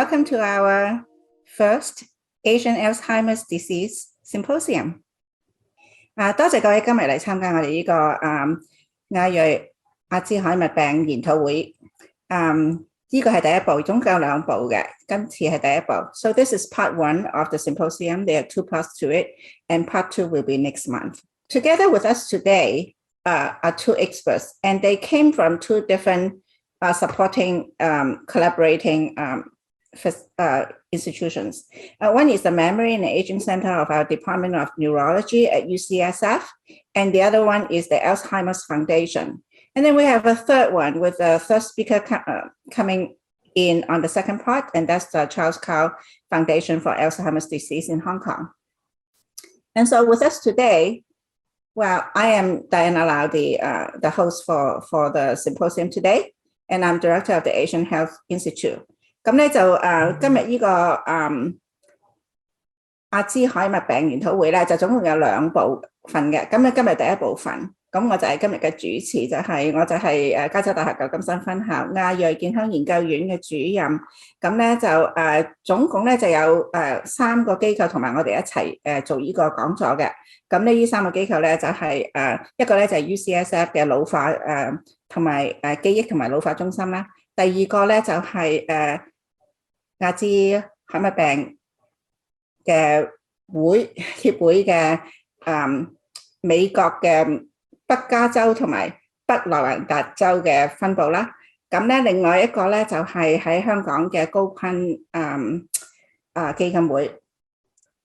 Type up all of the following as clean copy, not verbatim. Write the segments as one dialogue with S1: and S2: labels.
S1: Welcome to our first Asian Alzheimer's Disease Symposium. 多謝各位今日嚟參加我哋呢個亞裔阿茲海默病研討會。呢個係第一部，總共有兩部嘅，今次係第一部。So this is part one of the symposium. There are two parts to it, and part two will be next month. Together with us today are two experts, and they came from two different supporting, collaborating institutions. One is the Memory and Aging Center of our Department of Neurology at UCSF, and the other one is the Alzheimer's Foundation. And then we have a third one with the third speaker coming in on the second part, and that's the Charles Kao Foundation for Alzheimer's Disease in Hong Kong. And so with us today, well, I am Diana Lau, the host for the symposium today, and I'm director of the Asian Health Institute. 咁咧就今日呢個阿茲海默病研討會咧，就總共有兩部分嘅。咁咧今日第一部分，咁我就係今日嘅主持，我就係加州大學舊金山分校亞裔健康研究院嘅主任。咁咧就總共咧就有三個機構同埋我哋一齊做呢個講座嘅。咁呢三個機構咧就係一個咧就係 UCSF 嘅老化同埋記憶同埋老化中心啦。第二個咧就係阿茲海默病嘅協會嘅美國嘅北加州同埋北羅蘭達州嘅分部啦。咁咧另外一個咧就係喺香港嘅高錕基金會。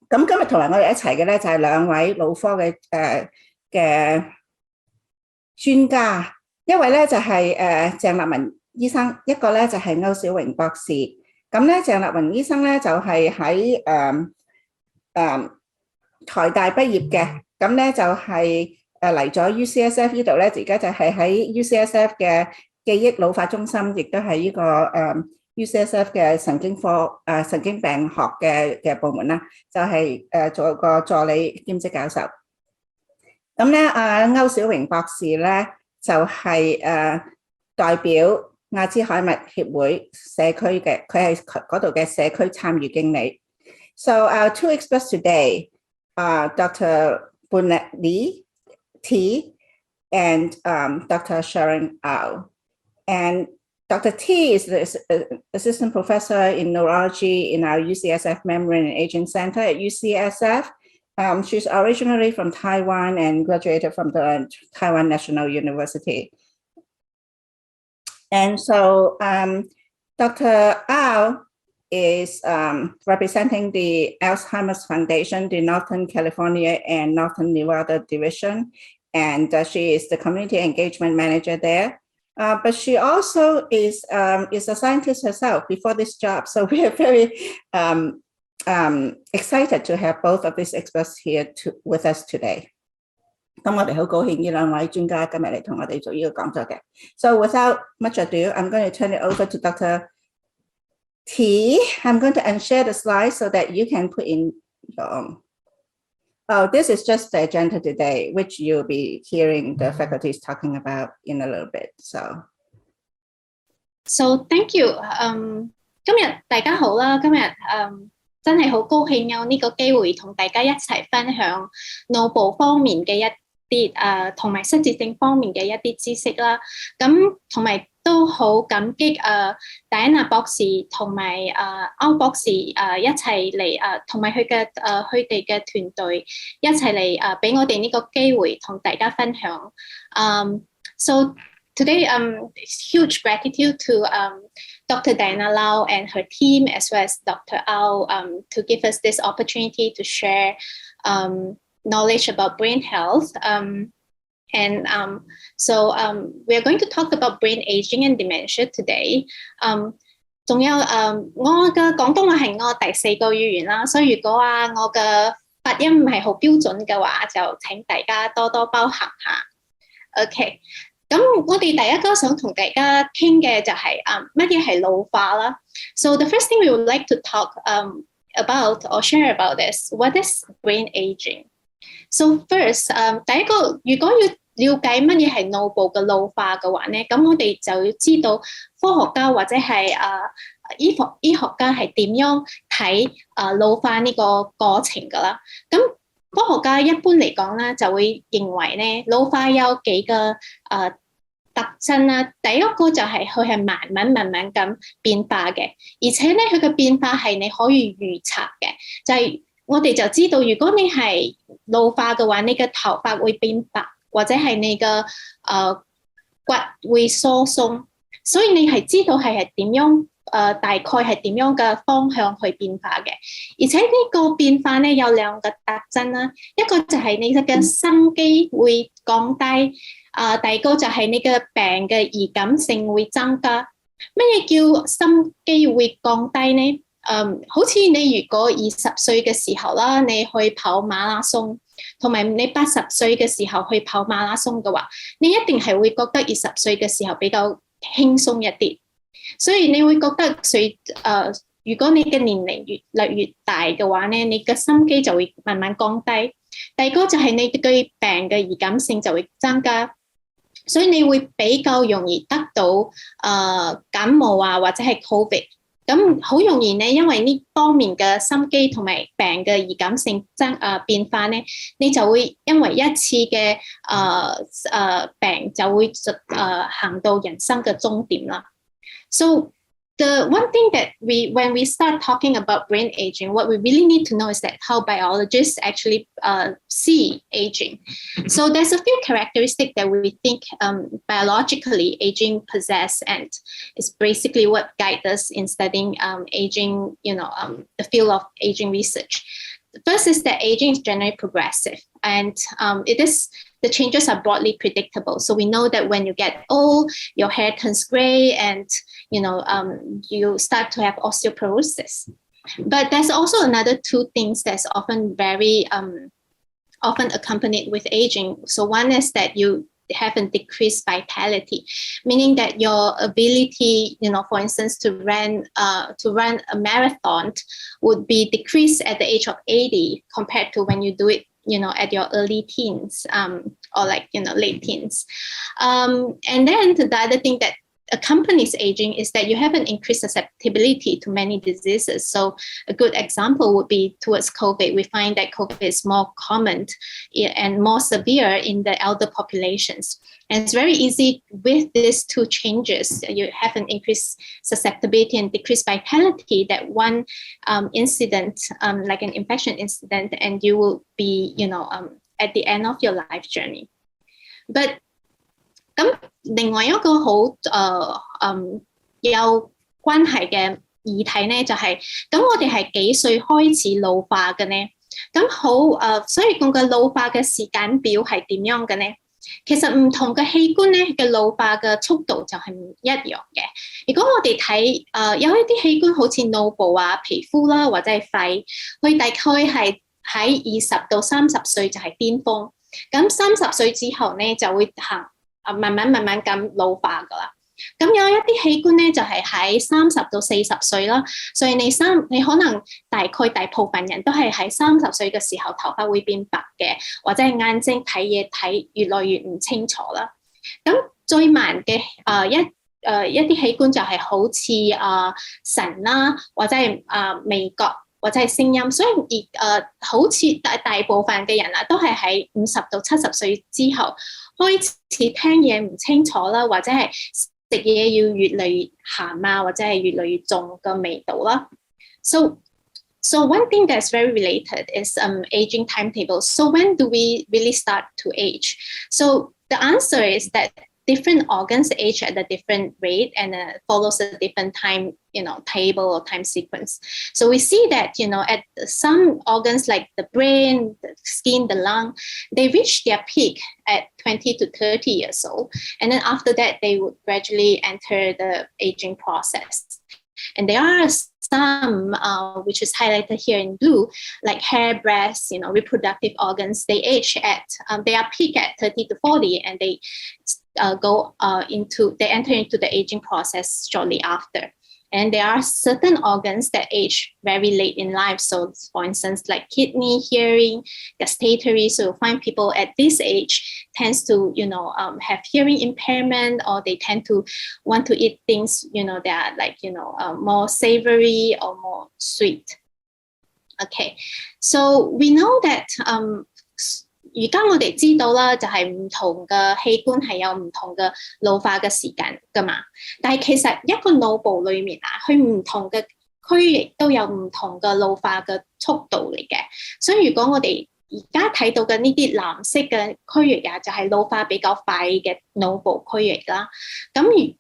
S1: 咁今日同埋我哋一齊嘅咧就係兩位腦科嘅專家，一位咧就係鄭立文醫生，一個咧就係歐小榮博士。咁咧鄭立文醫生咧就係喺台大畢業嘅，咁咧就係嚟咗 UCSF 呢度咧，而家就係喺 UCSF 嘅記憶老化中心，亦都係呢個UCSF 嘅神經病學嘅部門啦，就係做個助理兼職教授。咁咧歐小榮博士咧就係代表阿茲海默協會社區嘅，佢係嗰度嘅社區參與經理。So our two experts today are Dr. Li T and Dr. Xiaorong Ou. And Dr. T is the assistant professor in neurology in our UCSF Memory and Aging Center at UCSF. She's originally from Taiwan and graduated from the Taiwan National University. And so Dr. Ou is representing the Alzheimer's Foundation, the Northern California and Northern Nevada division, and she is the community engagement manager there. But she also is a scientist herself before this job, so we are very excited to have both of these experts here with us today. 咁我哋好高興呢兩位專家今日嚟同我哋做呢個講座嘅。So without much ado, I'm going to turn it over to Dr. T. I'm going to unshare the slides so that you can put in your own. Oh, this is just the agenda today, which you'll be hearing the faculties talking about in a little bit.
S2: So thank you. 今日大家好啦，今日真係好高興有呢個機會同大家一齊分享腦部方面嘅一啲同埋失智症方面嘅一啲知識啦。咁同埋都好感激Diana 博士同埋歐博士一齊嚟同埋佢哋嘅團隊一齊嚟俾我哋呢個機會同大家分享。So today, huge gratitude to Dr. Diana Lau and her team, as well as Dr. Ou, to give us this opportunity to share knowledge about brain health. So we are going to talk about brain aging and dementia today. 仲有我嘅廣東話係我第四個語言啦，所以如果我嘅發音唔係好標準嘅話，就請大家多多包涵下。OK。咁我哋第一個想同大家傾嘅就係乜嘢係老化啦。So the first thing we would like to talk about or share about is what is brain aging. So first, 第一個如果要了解乜嘢係腦部嘅老化嘅話咧，咁我哋就要知道科學家或者係醫學家係點樣睇老化呢個過程㗎啦。咁科學家一般嚟講咧，就會認為咧，老化有幾個特徵啦。第一個就係佢係慢慢咁變化嘅，而且咧佢嘅變化係你可以預測嘅。就係我哋就知道，如果你係老化嘅話，你嘅頭髮會變白，或者係你嘅骨會疏鬆，所以你係知道係點樣。大概係點樣嘅方向去變化嘅，而且呢個變化咧有兩個特徵啦，一個就係你嘅心肌會降低，第二個就係你嘅病嘅易感性會增加。乜嘢叫心肌會降低呢？好似你如果20歲嘅時候啦，你去跑馬拉松，同埋你80歲嘅時候去跑馬拉松嘅話，你一定係會覺得20歲嘅時候比較輕鬆一啲。所以你會覺得如果你嘅年齡越嚟越大嘅話咧，你嘅心肌就會慢慢降低。第二個就係你對病嘅易感性就會增加，所以你會比較容易得到感冒啊，或者係 COVID。咁好容易咧，因為呢方面嘅心肌同埋病嘅易感性變化咧，你就會因為一次嘅病就會行到人生嘅終點啦。So the one thing that when we start talking about brain aging, what we really need to know is that how biologists actually see aging. So there's a few characteristics that we think biologically aging possess, and it's basically what guides us in studying aging, the field of aging research. The first is that aging is generally progressive, and the changes are broadly predictable. So we know that when you get old, your hair turns gray, and you start to have osteoporosis. But there's also another two things that's often very often accompanied with aging. So one is that you have a decreased vitality, meaning that your ability, for instance, to run a marathon would be decreased at the age of 80 compared to when you do it, at your early teens, or late teens. And then the other thing that accompanies aging is that you have an increased susceptibility to many diseases. So a good example would be towards COVID. We find that COVID is more common and more severe in the elder populations. And it's very easy with these two changes. You have an increased susceptibility and decreased vitality, that one incident, like an infection incident, and you will be, at the end of your life journey. But咁另外一個好有關係嘅議題咧，就係咁我哋係幾歲開始老化嘅呢？咁所以講嘅老化嘅時間表係點樣嘅呢？其實唔同嘅器官咧嘅老化嘅速度就係唔一樣嘅。如果我哋睇有一啲器官好似腦部啊、皮膚啦或者係肺，佢大概係喺20到30歲就係巔峰，咁30歲之後咧就會慢慢咁老化噶啦。咁有一啲器官咧就係喺30到40歲啦，所以你可能大部分人都係喺30歲嘅時候頭髮會變白嘅，或者係眼睛睇嘢睇越來越唔清楚啦。咁最慢嘅一啲器官就係好似腎啦，或者係味覺或者係聲音，所以好似大部分嘅人都係喺50到70歲之後開始聽嘢唔清楚啦，或者係食嘢要越嚟越鹹啊，或者係越嚟越重嘅味道啦。So one thing that's very related is aging timetable. So when do we really start to age? So the answer is that different organs age at a different rate and follows a different time, table or time sequence. So we see that, at some organs like the brain, the skin, the lung, they reach their peak at 20 to 30 years old. And then after that, they would gradually enter the aging process. And there are some, which is highlighted here in blue, like hair, breasts, reproductive organs, they age at, they are peak at 30 to 40, and they enter into the aging process shortly after. And there are certain organs that age very late in life. So for instance, like kidney, hearing, gustatory. So you'll find people at this age tends to, have hearing impairment, or they tend to want to eat things, that are like, more savory or more sweet. Okay, so we know that 而家我哋知道啦，就係唔同嘅器官係有唔同嘅老化嘅時間㗎嘛。但係其實一個腦部裏面啊，佢唔同嘅區域都有唔同嘅老化嘅速度嚟嘅。所以如果我哋而家睇到嘅呢啲藍色嘅區域啊，就係老化比較快嘅腦部區域啦。咁而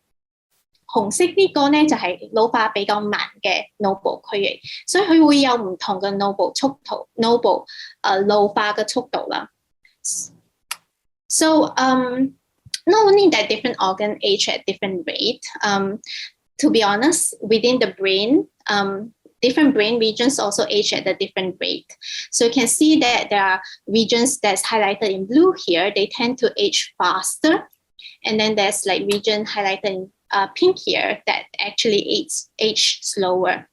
S2: 紅色呢個咧就係老化比較慢嘅腦部區域，所以佢會有唔同嘅腦部速度、腦部老化嘅速度啦。So not only that different organ age at different rate, to be honest, within the brain, different brain regions also age at a different rate. So you can see that there are regions that's highlighted in blue here, they tend to age faster. And then there's like region highlighted in pink here that actually age slower.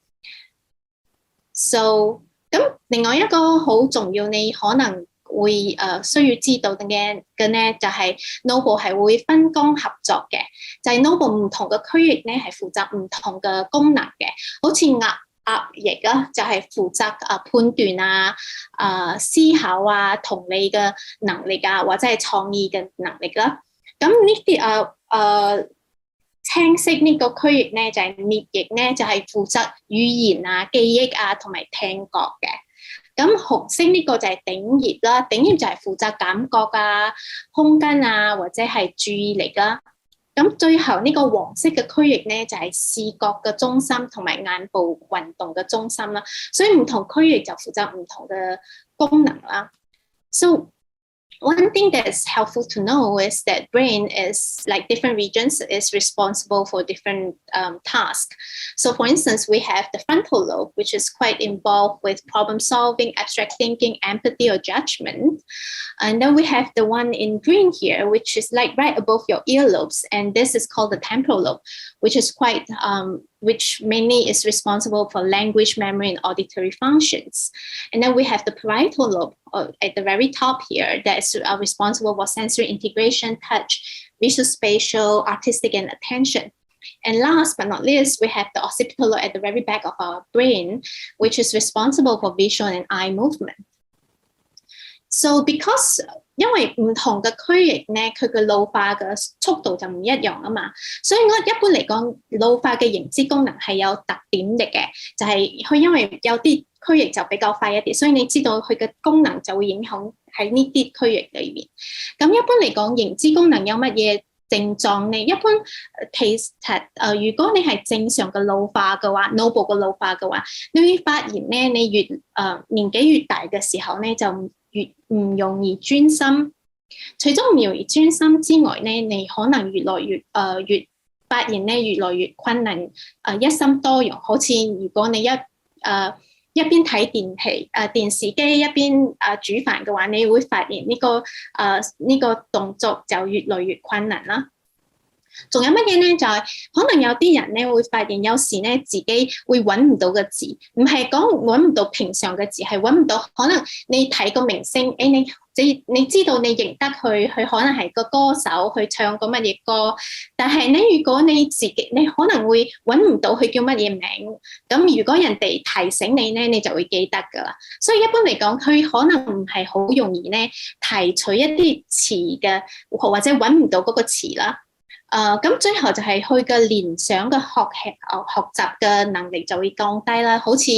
S2: So 咁另外一個好重要你可能會需要知道嘅咧，就係腦部係會分工合作嘅，就係腦部唔同嘅區域咧係負責唔同嘅功能嘅，好似額翼啦，就係負責判斷思考同理嘅能力或者係創意嘅能力啦。咁呢啲青色呢個區域咧就係顳翼咧，就係負責語言記憶同埋聽覺嘅。咁紅色呢個就係頂葉啦，頂葉就係負責感覺空間或者係注意力啦。咁最後呢個黃色嘅區域咧就係視覺嘅中心同埋眼部運動嘅中心啦。所以唔同區域就負責唔同嘅功能啦。So one thing that's helpful to know is that brain is like different regions is responsible for different tasks. So for instance, we have the frontal lobe, which is quite involved with problem solving, abstract thinking, empathy or judgment. And then we have the one in green here, which is like right above your earlobes. And this is called the temporal lobe, which is which mainly is responsible for language, memory, and auditory functions. And then we have the parietal lobe at the very top here that is responsible for sensory integration, touch, visuospatial, artistic, and attention. And last but not least, we have the occipital lobe at the very back of our brain, which is responsible for visual and eye movement. So because 因為唔同嘅區域咧，佢嘅老化嘅速度就唔一樣啊嘛，所以我一般嚟講，老化嘅認知功能係有特點嚟嘅，就係佢因為有啲區域就比較快一啲，所以你知道佢嘅功能就會影響喺呢啲區域裏面。咁一般嚟講，認知功能有乜嘢症狀咧？一般其實如果你係正常嘅老化嘅話，腦部嘅老化嘅話，你會發現咧，你越年紀越大嘅時候咧，就越唔容易專心。除咗唔容易專心之外咧，你可能越來越發現咧越來越困難一心多用。好似如果你一邊睇電視機一邊煮飯嘅話，你會發現呢個動作就越來越困難啦。仲有乜嘢咧？就係可能有啲人咧會發現有時咧自己會揾唔到個字，唔係講揾唔到平常嘅字，係揾唔到。可能你睇個明星，你知道你認得佢可能係個歌手，佢唱過乜嘢歌，但係咧如果你可能會揾唔到佢叫乜嘢名，咁如果人哋提醒你咧，你就會記得㗎啦。所以一般嚟講，佢可能唔係好容易咧提取一啲詞嘅，或者揾唔到嗰個詞啦。咁最後就係佢嘅聯想嘅學習嘅能力就會降低啦。好似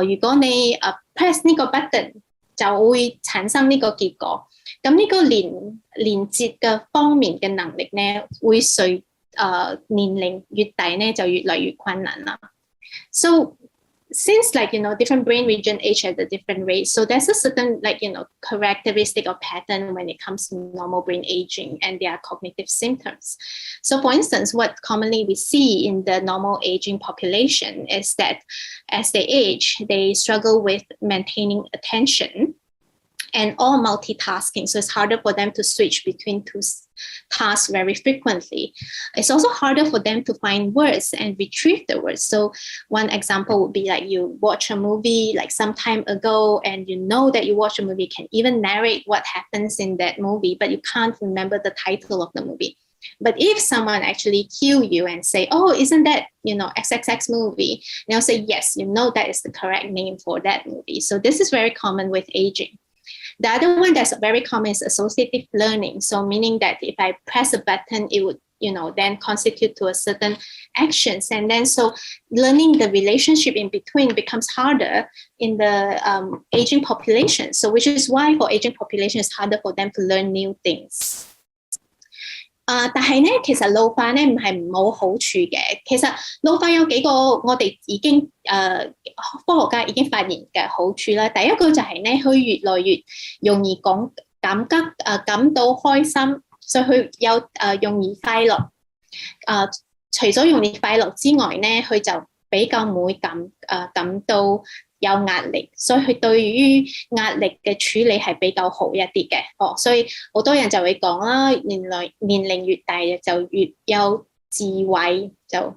S2: 如果你press 呢個 button 就會產生呢個結果。咁呢個連接嘅方面嘅能力咧，會隨年齡越大咧就越嚟越困難啦。So since different brain region age at a different rate, so there's a certain characteristic or pattern when it comes to normal brain aging and their cognitive symptoms. So for instance, what commonly we see in the normal aging population is that as they age, they struggle with maintaining attention and all multitasking. So it's harder for them to switch between tasks very frequently. It's also harder for them to find words and retrieve the words. So one example would be like you watch a movie like some time ago and you know that you watch a movie, can even narrate what happens in that movie, but you can't remember the title of the movie. But if someone actually cue you and say, oh, isn't that, XXX movie? They'll say, yes, that is the correct name for that movie. So this is very common with aging. The other one that's very common is associative learning. So meaning that if I press a button, it would, then constitute to a certain actions. And then so learning the relationship in between becomes harder in the aging population. So which is why for aging population, it's harder for them to learn new things. 但係咧，其實老化咧唔係冇好處嘅。其實老化有幾個我哋已經科學家已經發現嘅好處啦。第一個就係咧，佢越來越容易感到開心，所以佢有容易快樂。除咗容易快樂之外咧，佢就比較唔會感到有壓力，所以佢對於壓力嘅處理係比較好一啲嘅。所以好多人就會講啦，年齡越大就越有智慧，就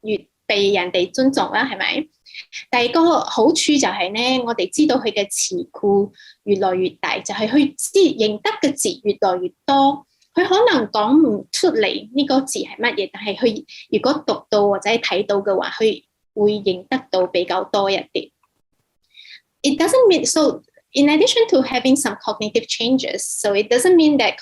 S2: 越被人哋尊重啦，係咪？第二個好處就係咧，我哋知道佢嘅詞庫越來越大，就係佢認得嘅字越來越多。佢可能講唔出嚟呢個字係乜嘢，但係佢如果讀到或者睇到嘅話，佢會認得到比較多一啲。It doesn't mean so. In addition to having some cognitive changes, so it doesn't mean that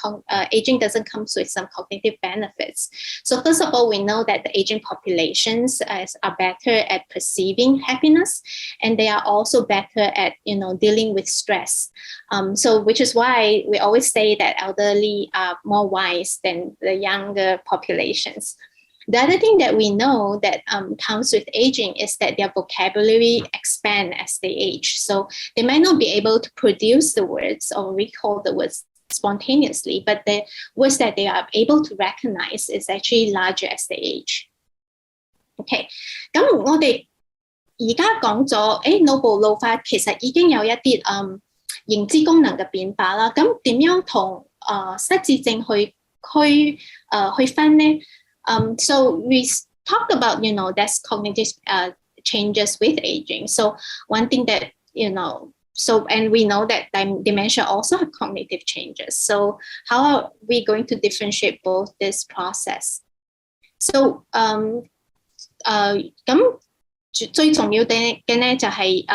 S2: aging doesn't come with some cognitive benefits. So first of all, we know that the aging populations are better at perceiving happiness, and they are also better at dealing with stress. So which is why we always say that elderly are more wise than the younger populations. The other thing that we know that comes with aging is that their vocabulary expand as they age. So they might not be able to produce the words or recall the words spontaneously, but the words that they are able to recognize is actually larger as they age. OK， 咁我哋而家講咗，腦部老化其實已經有一啲認知功能嘅變化啦。咁點樣同失智症去分呢？So we talked about, that's cognitive changes with aging. So one thing that, and we know that dementia also have cognitive changes. So how are we going to differentiate both this process? So, 咁最重要嘅咧就係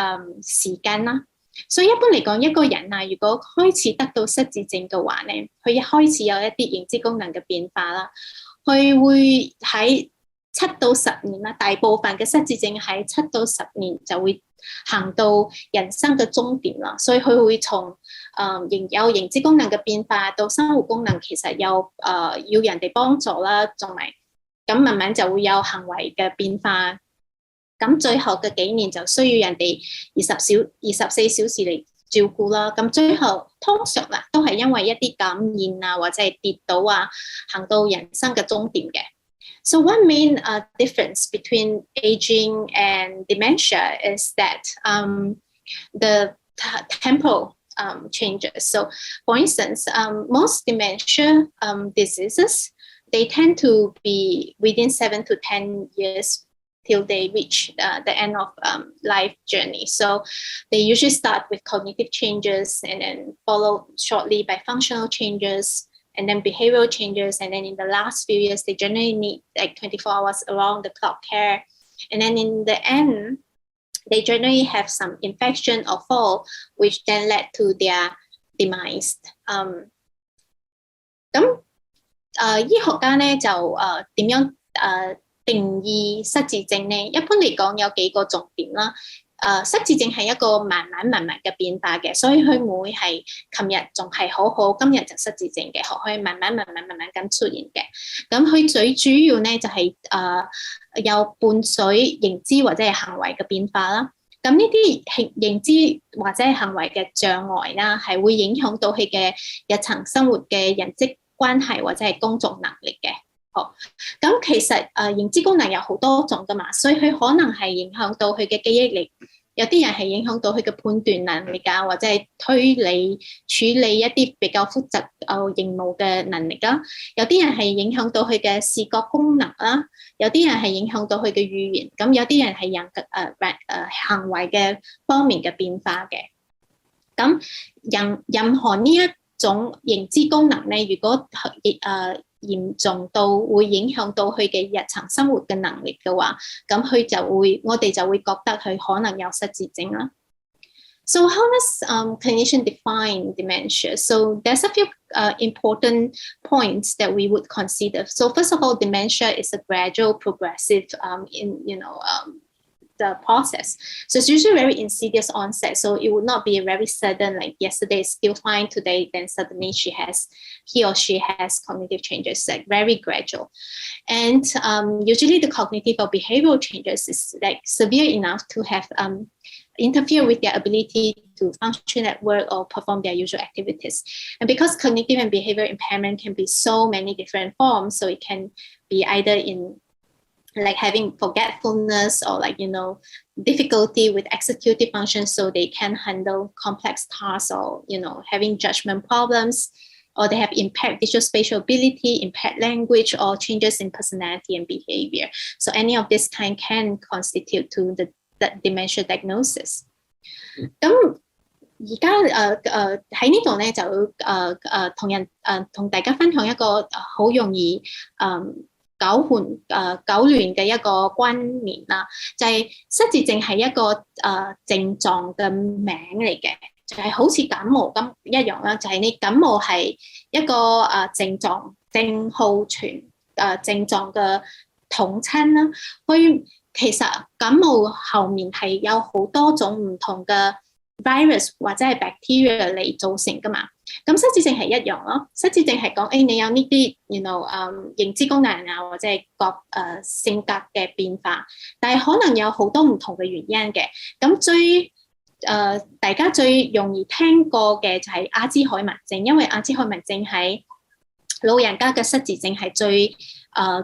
S2: 時間啦。所以一般嚟講，一個人啊，如果開始得到失智症嘅話咧，佢一開始有一啲認知功能嘅變化啦。佢會喺7到10年啦，大部分嘅失智症喺7到10年就會行到人生嘅終點啦。所以佢會從有認知功能嘅變化到生活功能，其實有要人哋幫助啦，同埋咁慢慢就會有行為嘅變化。咁最後嘅幾年就需要人哋24小時嚟照顧啦，咁最後通常啦都係因為一啲感染啊，或者係跌倒啊，行到人生嘅終點嘅。So one main difference between aging and dementia is that the temporal changes. So for instance, most dementia diseases, they tend to be within 7 to 10 years till they reach the end of life journey. So they usually start with cognitive changes and then followed shortly by functional changes and then behavioral changes. And then in the last few years, they generally need like 24 hours around the clock care. And then in the end, they generally have some infection or fall, which then led to their demise. 醫學家咧就點樣定義失智症咧？一般嚟講有幾個重點啦。失智症係一個慢慢嘅變化嘅，所以佢唔會係琴日仲係好好，今日就失智症嘅，佢係慢慢咁出現嘅。咁佢最主要咧就係有伴隨認知或者係行為嘅變化啦。咁呢啲認知或者係行為嘅障礙啦，係會影響到佢嘅日常生活嘅人際關係或者係工作能力嘅。好，咁其實認知功能有好多種噶嘛，所以佢可能係影響到佢嘅記憶力，有啲人係影響到佢嘅判斷能力啊，或者係推理處理一啲比較複雜任務嘅能力啦。有啲人係影響到佢嘅視覺功能啦，有啲人係影響到佢嘅語言，咁有啲人係行為嘅方面嘅變化嘅。咁任何呢一種認知功能咧，如果嚴重到會影響到佢嘅日常生活嘅能力嘅話，咁我哋就會覺得佢可能有失智症啦。So how does clinician define dementia? So there's a few important points that we would consider. So first of all, dementia is a gradual, progressive, the process. So it's usually very insidious onset. So it would not be very sudden, like yesterday is still fine, today then suddenly he or she has cognitive changes, like very gradual. And usually the cognitive or behavioral changes is like severe enough to have interfere with their ability to function at work or perform their usual activities. And because cognitive and behavioral impairment can be so many different forms, so it can be either in like having forgetfulness or difficulty with executive functions, so they can handle complex tasks, or having judgment problems, or they have impaired visual spatial ability, impaired language, or changes in personality and behavior. So any of this kind can constitute to the dementia diagnosis. 咁而家喺呢度咧就同大家分享一個好容易搞亂嘅一個觀念啦，就係失智症係一個症狀嘅名嚟嘅，就係好似感冒咁一樣啦，就係你感冒係一個症狀症候群症狀嘅統稱啦。其實感冒後面係有好多種唔同嘅 virus 或者係 bacteria 嚟造成噶嘛。咁失智症係一樣咯，失智症係講你有呢啲認知功能啊，或者係性格嘅變化，但係可能有好多唔同嘅原因嘅。咁大家最容易聽過嘅就係阿茲海默症，因為阿茲海默症喺老人家嘅失智症係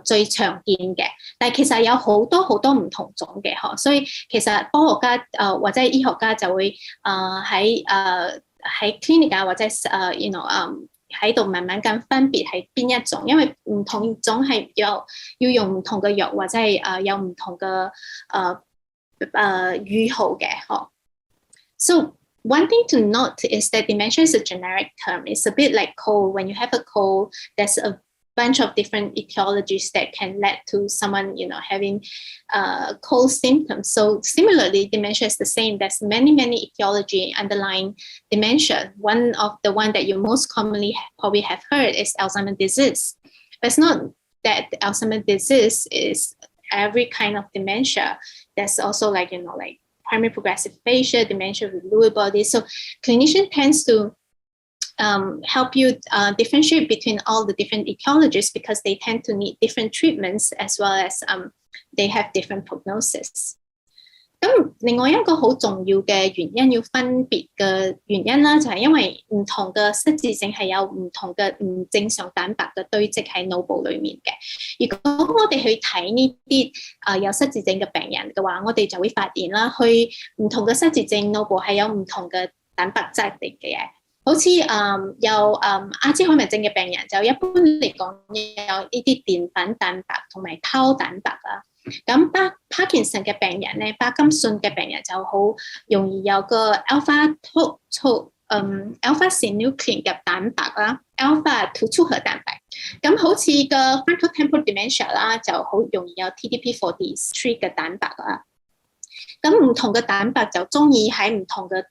S2: 最常見嘅，但係其實有好多唔同種嘅嗬，所以其實科學家或者醫學家就會喺 clinic 啊，或者喺度慢慢咁分別係邊一種，因為唔同種係要用唔同嘅藥，或者係有唔同嘅預號嘅嗬。So one thing to note is that dementia is a generic term. It's a bit like cold. When you have a cold, there's a bunch of different etiologies that can lead to someone, having cold symptoms. So similarly, dementia is the same. There's many etiology underlying dementia. One that you most commonly probably have heard is Alzheimer's disease. But it's not that Alzheimer's disease is every kind of dementia. There's also like primary progressive aphasia, dementia with Lewy bodies. So clinician tends to help you differentiate between all the different etiologies because they tend to need different treatments as well as they have different prognosis. 咁另外一個好重要嘅原因要分別嘅原因啦，就係因為唔同嘅失智症係有唔同嘅唔正常蛋白嘅堆積喺腦部裡面嘅。如果我哋去睇呢啲有失智症嘅病人嘅話，我哋就會發現啦，去唔同嘅失智症腦部係有唔同嘅蛋白質嚟嘅。好似有阿茲海默症嘅病人就一般嚟講有呢啲澱粉蛋白同埋膠蛋白啦。咁帕金森嘅病人咧，帕金遜嘅病人就好容易有個 alpha synuclein 嘅蛋白啦 ，alpha 突觸核蛋白。咁好似個 frontotemporal dementia 啦，就好容易有 TDP-43 嘅蛋白啦。咁唔同嘅蛋白就中意喺唔同嘅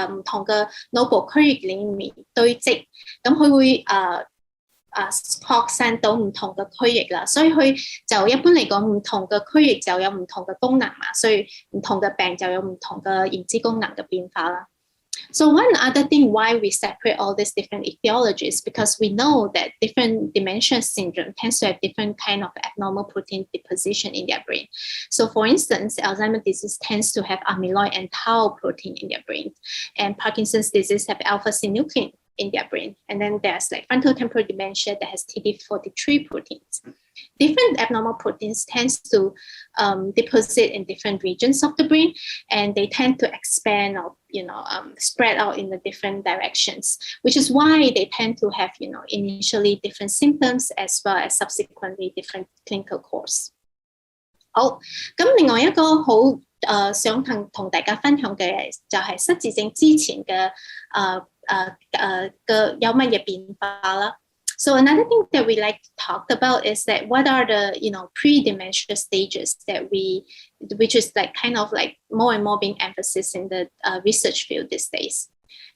S2: 唔同嘅腦部區域裡面堆積，咁佢會擴散到唔同嘅區域啦，所以佢就一般嚟講唔同嘅區域就有唔同嘅功能嘛，所以唔同嘅病就有唔同嘅認知功能嘅變化啦。So one other thing why we separate all these different etiologies because we know that different dementia syndrome tends to have different kind of abnormal protein deposition in their brain. So for instance, Alzheimer's disease tends to have amyloid and tau protein in their brain, and Parkinson's disease have alpha-synuclein in their brain. And then there's like frontotemporal dementia that has TD43 proteins. Different abnormal proteins tends to deposit in different regions of the brain, and they tend to expand or spread out in the different directions, which is why they tend to have initially different symptoms as well as subsequently different clinical course. 好，咁另外一個好想同大家分享嘅就係失智症之前嘅有乜嘢變化啦。So another thing that we like to talk about is that what are the pre-dementia stages that which is like kind of like more and more being emphasized in the research field these days.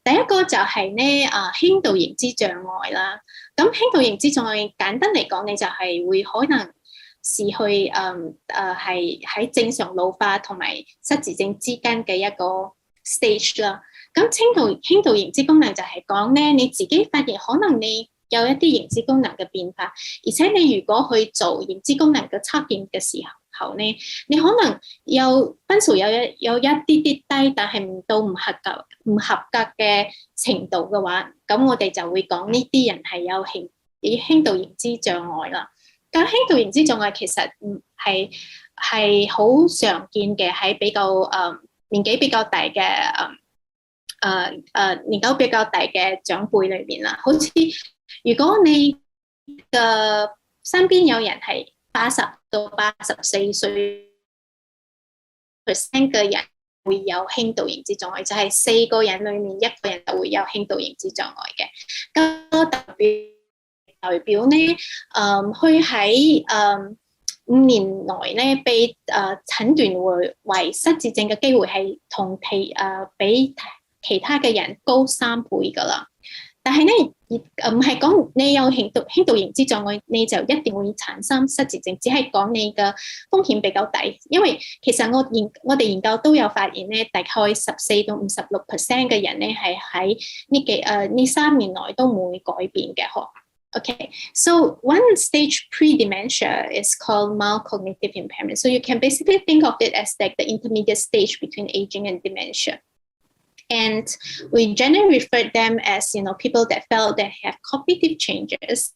S2: 第一個就係咧輕度認知障礙啦。咁輕度認知障礙簡單嚟講，你就係會可能是去係喺正常老化同埋失智症之間嘅一個 stage 啦。咁輕度認知功能就係講咧，你自己發現可能你有一啲認知功能嘅變化，而且你如果去做認知功能嘅測驗嘅時候咧，你可能分數有一啲低，但係唔到唔合格嘅程度嘅話，咁我哋就會講呢啲人係有輕度認知障礙啦。咁輕度認知障礙其實係好常見嘅喺比較年紀比較大嘅年紀比較大嘅長輩裏面啦。好似如果你嘅身邊有人係80到84歲 percent 嘅人會有輕度認知障礙，就係4個人裏面1個人就會有輕度認知障礙嘅。咁代表咧，佢喺5年內咧被診斷為失智症嘅機會係比其他嘅人高3倍㗎啦。但係咧，唔係講你有輕度認知障礙，你就一定會產生失智症，只係講你嘅風險比較低。因為其實我哋研究都有發現咧，大概14到56% 嘅人咧係喺呢3年內都唔會改變嘅。Okay, so one stage pre-dementia is called mild cognitive impairment. So you can basically think of it as like the intermediate stage between aging and dementia. And we generally refer them as, people that felt they have cognitive changes.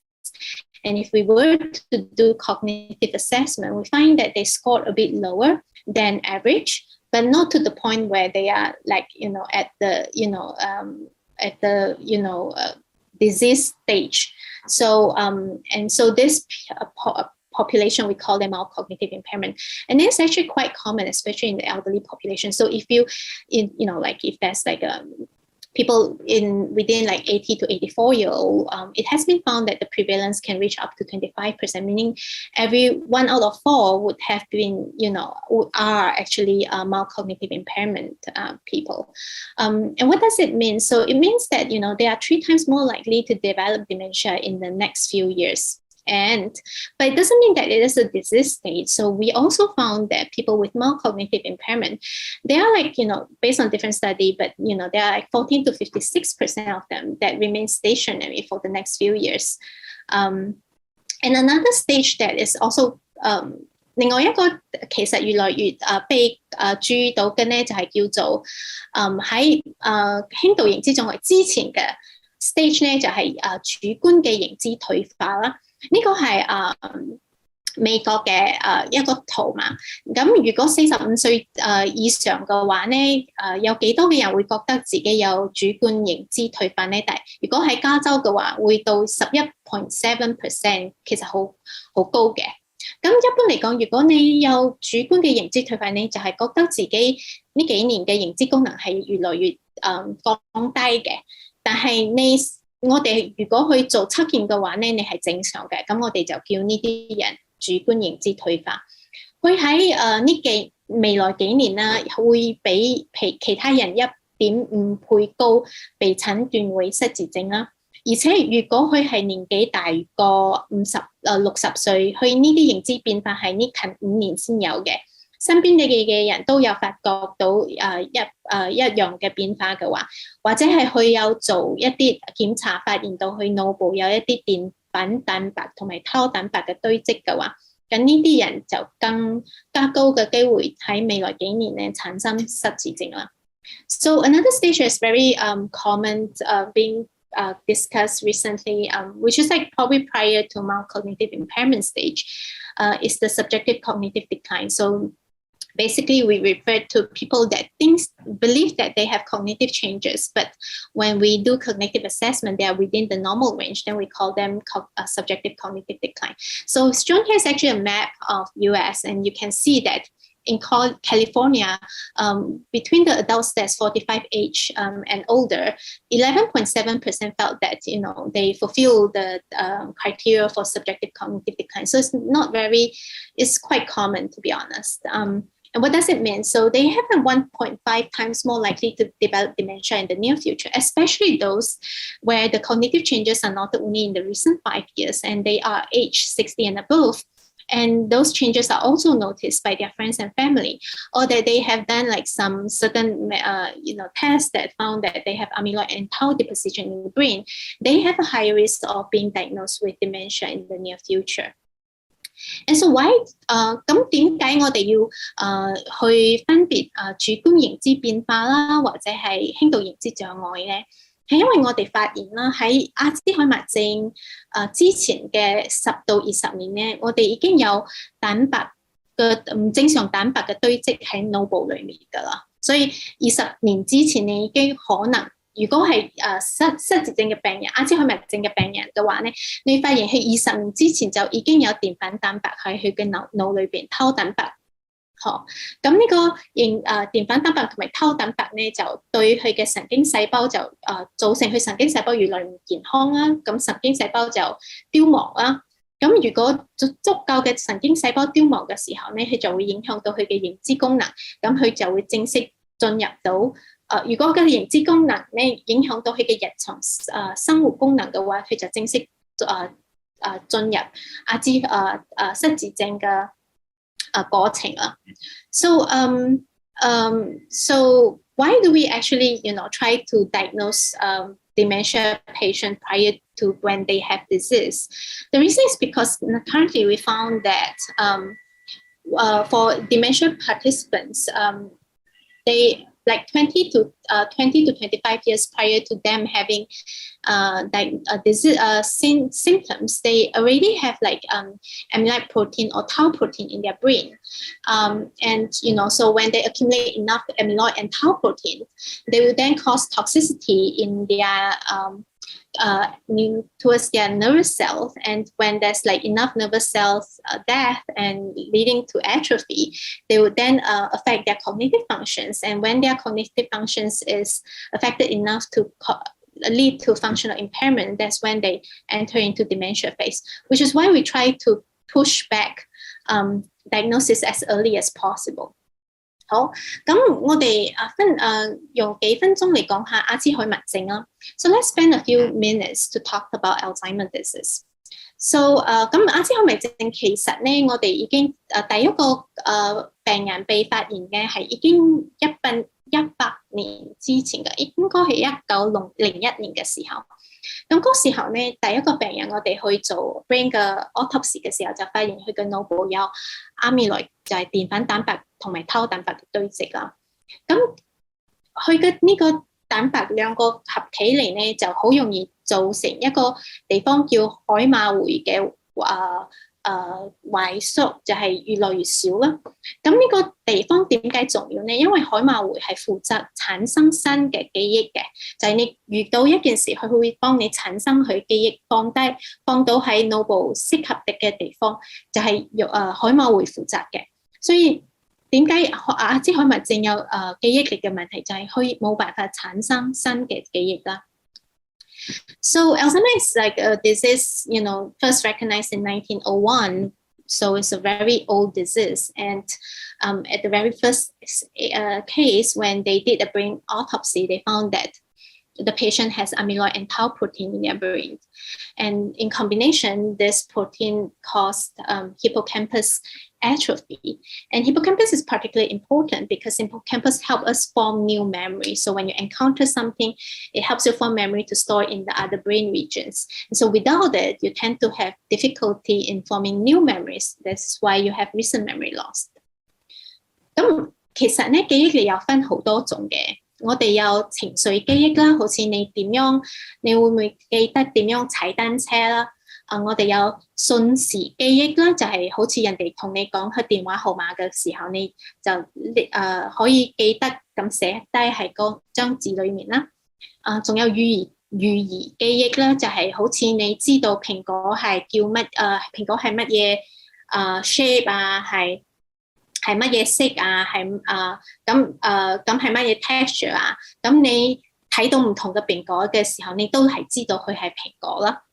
S2: And if we were to do cognitive assessment, we find that they scored a bit lower than average, but not to the point where they are like, at the disease stage. So so this population, we call them mild cognitive impairment, and it's actually quite common, especially in the elderly population. So if if there's like people within like 80 to 84-year-old, it has been found that the prevalence can reach up to 25%, meaning every 1 out of 4 would have been, are actually mild cognitive impairment people. And what does it mean? So it means that, they are 3 times more likely to develop dementia in the next few years. But it doesn't mean that it is a disease state. So we also found that people with mild cognitive impairment, they are like, based on different study, but, there are like 14 to 56% of them that remain stationary for the next few years. And another stage that is also, 另外一個其實越來越被注意到嘅咧，就係叫做喺輕度認知障礙之前嘅 stage 咧，就係主觀嘅認知退化啦。呢個係美國嘅一個圖嘛。咁如果45歲以上嘅話咧，有幾多嘅人會覺得自己有主觀認知退化咧？但係如果喺加州嘅話，會到 11.7%， 其實好高嘅。咁一般嚟講，如果你有主觀嘅認知退化，你就係覺得自己呢幾年嘅認知功能係越來越降低嘅。但係我哋如果去做測驗嘅話咧，你係正常嘅，咁我哋就叫呢啲人主觀認知退化。佢喺未來幾年啦，會比其他人 1.5 倍高被診斷為失智症啦。而且如果佢係年紀大過60歲，佢呢啲認知變化係呢近5年先有嘅。身邊嘅人都有發覺到一樣嘅變化嘅話，或者係佢有做一啲檢查，發現到佢腦部有一啲澱粉蛋白同埋膠蛋白嘅堆積嘅話，咁呢啲人就更加高嘅機會喺未來幾年咧產生失智症啦。So another stage is very common being discussed recently, which is like probably prior to mild cognitive impairment stage, is the subjective cognitive decline. So basically, we refer to people that believe that they have cognitive changes, but when we do cognitive assessment, they are within the normal range, then we call them subjective cognitive decline. So shown here is actually a map of US, and you can see that in California, between the adults that's 45 age and older, 11.7% felt that, you know, they fulfill the criteria for subjective cognitive decline. So it's quite common, to be honest. And what does it mean? So they have a 1.5 times more likely to develop dementia in the near future, especially those where the cognitive changes are not only in the recent 5 years and they are age 60 and above. And those changes are also noticed by their friends and family, or that they have done like some certain, tests that found that they have amyloid and tau deposition in the brain. They have a higher risk of being diagnosed with dementia in the near future. And so why 咁點解我哋要去分別主觀認知變化啦，或者係輕度認知障礙咧？係因為我哋發現啦，喺阿茲海默症之前嘅10到20年咧，我哋已經有蛋白嘅唔正常蛋白嘅堆積喺腦部裡面㗎啦。所以20年之前你已經可能，如果係失智症嘅病人、阿茲海默症嘅病人嘅話咧，你發現喺20年之前就已經有澱粉蛋白喺佢嘅腦裏邊，tau蛋白。咁呢個澱粉蛋白同埋tau蛋白咧，就對佢嘅神經細胞就造成佢神經細胞越來越唔健康啦。咁神經細胞就凋亡啦。咁如果足夠嘅神經細胞凋亡嘅時候咧，佢就會影響到佢嘅認知功能。咁佢就會正式進入到如果佢嘅認知功能咧影響到佢嘅日常生活功能嘅話，佢就正式進入失智症嘅過程啦。So why do we actually, try to diagnose dementia patient prior to when they have disease? The reason is because currently we found that for dementia participants, they like 20 to 25 years prior to them having disease symptoms, they already have like amyloid protein or tau protein in their brain. And, so when they accumulate enough amyloid and tau protein, they will then cause toxicity in their towards their nervous cells, and when there's like enough nervous cells death and leading to atrophy, they would then affect their cognitive functions, and when their cognitive functions is affected enough to lead to functional impairment, that's when they enter into dementia phase, which is why we try to push back diagnosis as early as possible. 好，咁我哋用幾分鐘嚟講下阿茲海默症啦。So let's spend a few minutes to talk about Alzheimer disease. So 咁阿茲海默症其實咧，我哋已經第一個病人被發現嘅係已經100年之前嘅，應該係1901年嘅時候。咁嗰時候咧，第一個病人我哋去做 brain 嘅 autopsy 嘅時候，就發現佢嘅腦部有 amyloid， 就係澱粉蛋白同埋tau蛋白嘅堆積啦。咁佢嘅呢個蛋白兩個合起嚟咧，就好容易造成一個地方叫海馬回嘅萎縮，就係越來越少啦。咁呢個地方點解重要呢？因為海馬回係負責產生新嘅記憶嘅，就係你遇到一件事，佢會幫你產生佢記憶，放到喺腦部適合嘅地方，就係海馬回負責嘅。所以點解阿茲海默症有記憶力嘅問題，就係佢冇辦法產生新嘅記憶啦。So Alzheimer is like a disease, first recognized in 1901. So it's a very old disease. And at the very first case, when they did a brain autopsy, they found that the patient has amyloid and tau protein in their brain. And in combination, this protein caused hippocampus atrophy. And hippocampus is particularly important because hippocampus help us form new memory. So when you encounter something, it helps you form memory to store in the other brain regions. And so without it, you tend to have difficulty in forming new memories. That's why you have recent memory loss. 咁其實咧，記憶力有分好多種嘅。我哋有情緒記憶啦，好似你會唔會記得點樣踩單車啦？我哋有瞬時記憶啦，就係好似人哋同你講佢電話號碼嘅時候，你就可以記得咁寫低喺嗰張紙裏面啦。仲有預擬記憶啦，就係好似你知道蘋果係叫乜蘋果係乜嘢shape 啊，係乜嘢色啊，咁係乜嘢 texture 啊？咁你睇到唔同嘅蘋果嘅時候，你都係知道佢係蘋果啦。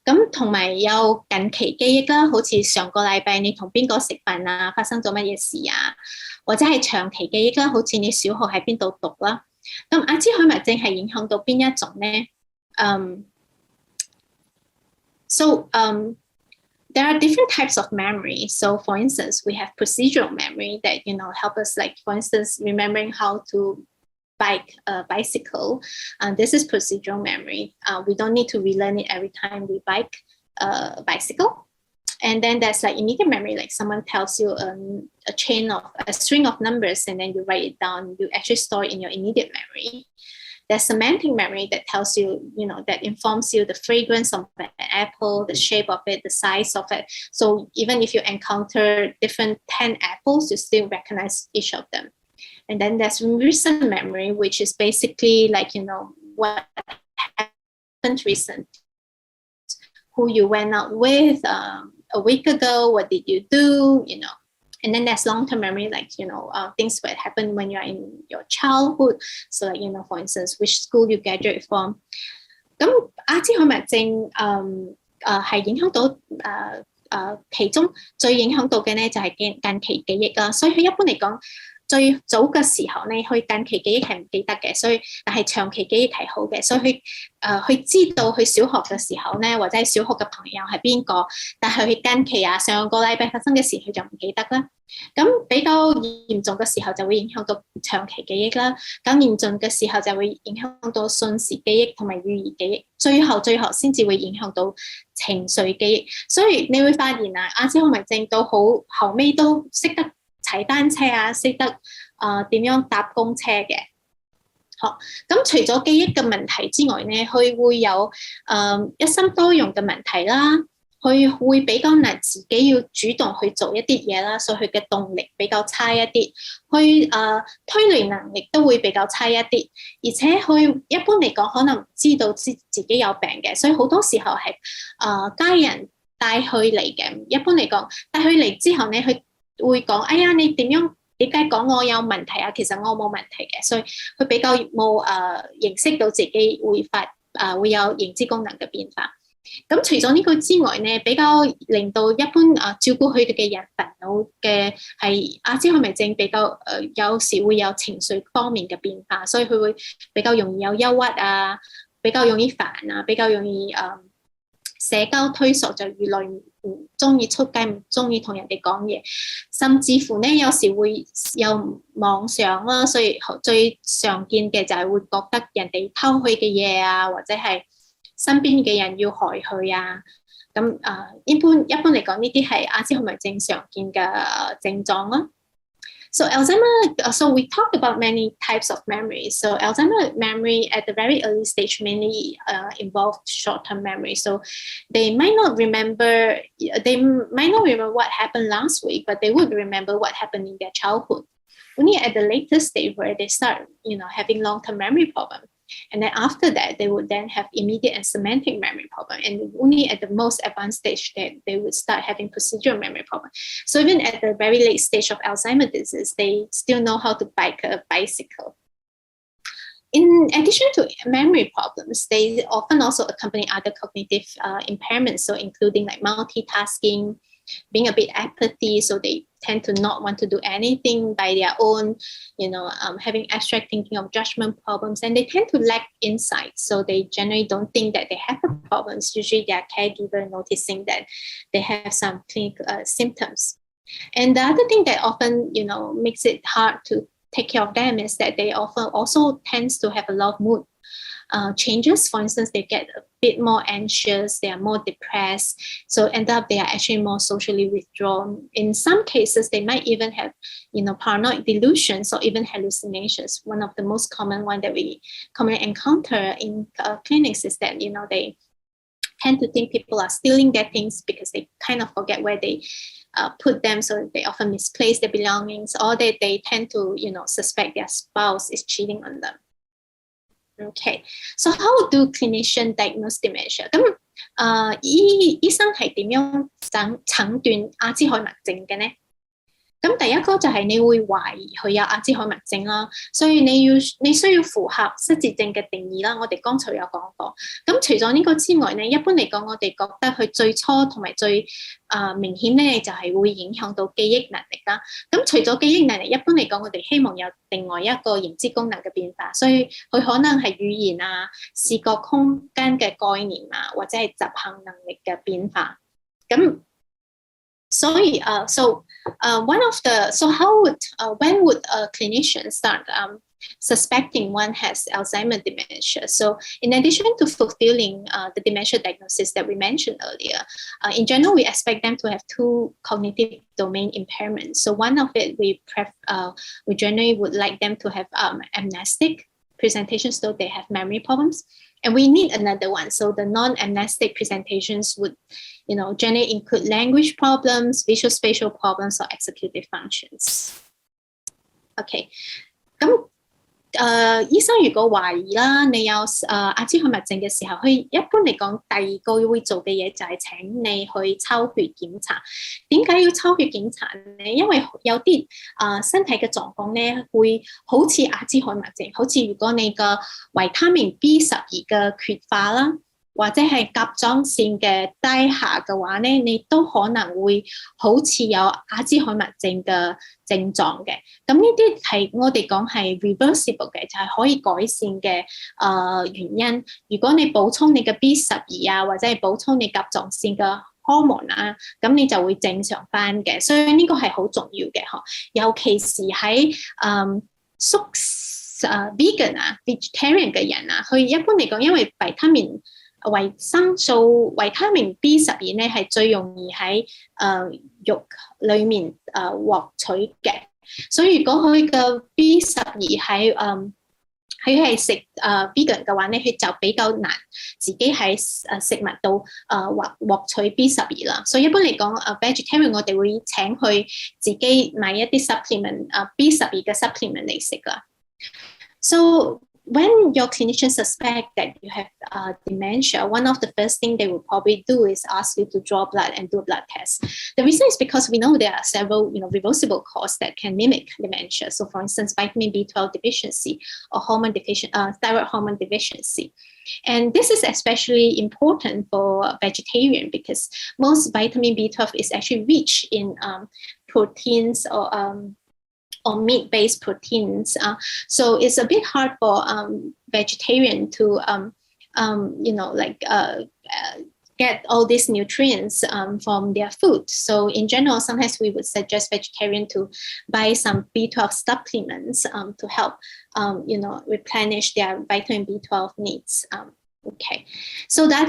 S2: 咁同埋有近期記憶啦，好似上個禮拜你同邊個食飯啊，發生咗乜嘢事啊，或者係長期記憶啦，好似你小學喺邊度讀啦。咁阿茲海默症係影響到邊一種咧？There are different types of memory. So, for instance, we have procedural memory that help us, like for instance, remembering how to bike a bicycle. This is procedural memory. We don't need to relearn it every time we bike a bicycle. And then there's like immediate memory, like someone tells you a string of numbers, and then you write it down. You actually store it in your immediate memory. There's semantic memory that tells you, that informs you the fragrance of an apple, the shape of it, the size of it. So even if you encounter different 10 apples, you still recognize each of them. And then there's recent memory, which is basically like, what happened recently, who you went out with a week ago, what did you do, And then there's long-term memory, like, things that happened when you're in your childhood. So like, for instance, which school you graduate from. 咁阿茲海默症係影響到其中最影響到嘅咧就係近期記憶啦。所以佢一般嚟講，最早嘅時候咧，佢近期記憶係唔記得嘅，所以但係長期記憶係好嘅，所以佢知道佢小學嘅時候咧，或者係小學嘅朋友係邊個，但係佢近期上個禮拜發生嘅事佢就唔記得啦。咁比較嚴重嘅時候就會影響到長期記憶啦，咁嚴重嘅時候就會影響到瞬時記憶同埋預擬記憶，最後先至會影響到情緒記憶。所以你會發現啊，阿茲海默症到好後尾都識得踩單車啊，識得點樣搭公車嘅。好，咁除咗記憶嘅問題之外咧，佢會有一心多用嘅問題啦，佢會比較難自己要主動去做一啲嘢啦，所以佢嘅動力比較差一啲，佢推理能力都會比較差一啲，而且佢一般嚟講可能唔知道自己有病嘅，所以好多時候係家人帶佢嚟嘅。一般嚟講，帶佢嚟之後咧，佢會講：哎呀，你點解講我有問題啊？其實我冇問題嘅，所以佢比較冇認識到自己會有認知功能嘅變化。咁除咗呢個之外咧，比較令到一般照顧佢哋嘅人煩惱嘅係阿茲海默症比較有時會有情緒方面嘅變化，所以佢會比較容易有憂鬱啊，比較容易煩啊，比較容易社交退縮，就越來唔中意出街，唔中意同人哋講嘢，甚至乎咧有時會有妄想啦，所以最常見嘅就係會覺得人哋偷佢嘅嘢啊，或者係身邊嘅人要害佢啊。咁一般嚟講，呢啲係阿茲海默症常見嘅症狀啦。So Alzheimer, so we talked about many types of memory. So Alzheimer memory at the very early stage mainly involved short-term memory. So they might not remember what happened last week, but they would remember what happened in their childhood. Only at the later stage where they start, having long-term memory problem. And then after that, they would then have immediate and semantic memory problem. And only at the most advanced stage that they would start having procedural memory problem. So even at the very late stage of Alzheimer's disease, they still know how to bike a bicycle. In addition to memory problems, they often also accompany other cognitive impairments, so including like multitasking, being a bit apathy, so they tend to not want to do anything by their own, having abstract thinking of judgment problems, and they tend to lack insight, so they generally don't think that they have a problem. It's usually their caregiver noticing that they have some clinical symptoms. And the other thing that often, makes it hard to take care of them is that they often also tends to have a lot of mood changes. For instance, they get a bit more anxious, they are more depressed, so end up they are actually more socially withdrawn. In some cases, they might even have, paranoid delusions or even hallucinations. One of the most common one that we commonly encounter in clinics is that, they tend to think people are stealing their things because they kind of forget where they put them, so they often misplace their belongings, or they tend to, suspect their spouse is cheating on them. Okay, so how do clinicians diagnose dementia? 咁醫生係點樣診斷阿茲海默症嘅呢？咁第一個就係你會懷疑佢有阿茲海默症啦，所以你需要符合失智症嘅定義啦。我哋剛才有講過。咁除咗呢個之外咧，一般嚟講，我哋覺得佢最初同埋最明顯咧，就係會影響到記憶能力啦。咁除咗記憶能力，一般嚟講，我哋希望有另外一個認知功能嘅變化，所以佢可能係語言啊、視覺空間嘅概念啊，或者係執行能力嘅變化。咁所以when would a clinician start suspecting one has Alzheimer dementia? So in addition to fulfilling the dementia diagnosis that we mentioned earlier, in general, we expect them to have two cognitive domain impairments. So one of it, we generally would like them to have amnestic presentations, so they have memory problems. And we need another one. So the non-amnestic presentations would, generally include language problems, visual spatial problems, or executive functions. Okay. 咁醫生如果懷疑啦，你有阿茲海默症嘅時候，佢一般嚟講，第二個會做嘅嘢就係請你去抽血檢查。點解要抽血檢查咧？因為有啲身體嘅狀況咧，會好似阿茲海默症，好似如果你個維他命 B12嘅缺乏啦，或者係甲狀腺嘅低下嘅話咧，你都可能會好似有阿茲海默症嘅症狀嘅。咁呢啲係我哋講係 reversible 嘅，就係可以改善嘅原因。如果你補充你嘅 B12啊，或者係補充你甲狀腺嘅荷爾蒙啊，咁你就會正常翻嘅。所以呢個係好重要嘅，尤其是喺vegan 啊 vegetarian 嘅人啊，佢一般嚟講，因為維生素維他命 B12咧係最容易喺肉裡面獲取嘅，所以如果佢嘅 B12喺佢係食vegan嘅話咧，佢就比較難自己喺食物度獲取 B12啦。所以一般嚟講vegetarian 我哋會請佢自己買一啲 supplement B12嘅 supplement 嚟食啦。So when your clinician suspect that you have dementia, one of the first things they will probably do is ask you to draw blood and do a blood test. The reason is because we know there are several, reversible causes that can mimic dementia. So, for instance, vitamin B12 deficiency or thyroid hormone deficiency. And this is especially important for vegetarian because most vitamin B12 is actually rich in proteins or meat-based proteins. So it's a bit hard for vegetarian to, get all these nutrients from their food. So in general, sometimes we would suggest vegetarian to buy some B12 supplements to help, replenish their vitamin B12 needs. Okay. So that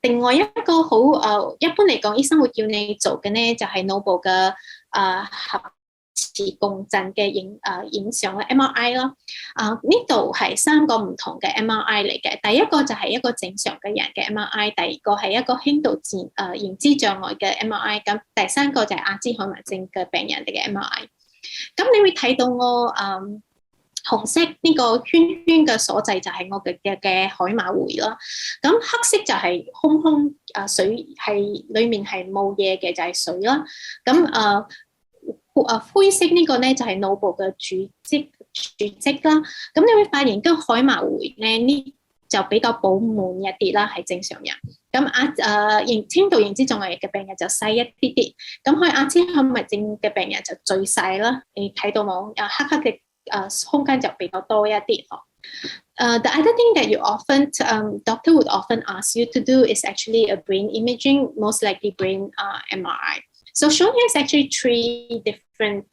S2: 另外一個好一般嚟講，醫生會叫你做嘅咧，就係腦部嘅核磁共振嘅影像嘅 MRI 啦。呢度係3個唔同嘅 MRI 嚟嘅。第一個就係一個正常嘅人嘅 MRI， 第二個係一個輕度認知障礙嘅 MRI， 咁第三個就係阿茲海默症嘅病人嘅 MRI。咁你會睇到我紅色呢個圈圈嘅所在就係我嘅海馬回啦。咁黑色就係空水係裡面係冇嘢嘅，就係水啦。咁灰色呢個咧就係腦部嘅組織啦，咁你會發現個海馬回咧呢就比較飽滿一啲啦，係正常人。咁輕度認知障礙嘅病人就細一啲啲，咁佢阿茲海默症嘅病人就最細啦。你睇到冇？黑嘅空間就比較多一啲。The other thing that doctor would often ask you to do is actually a brain imaging, most likely brain MRI. So shown here is actually 3 different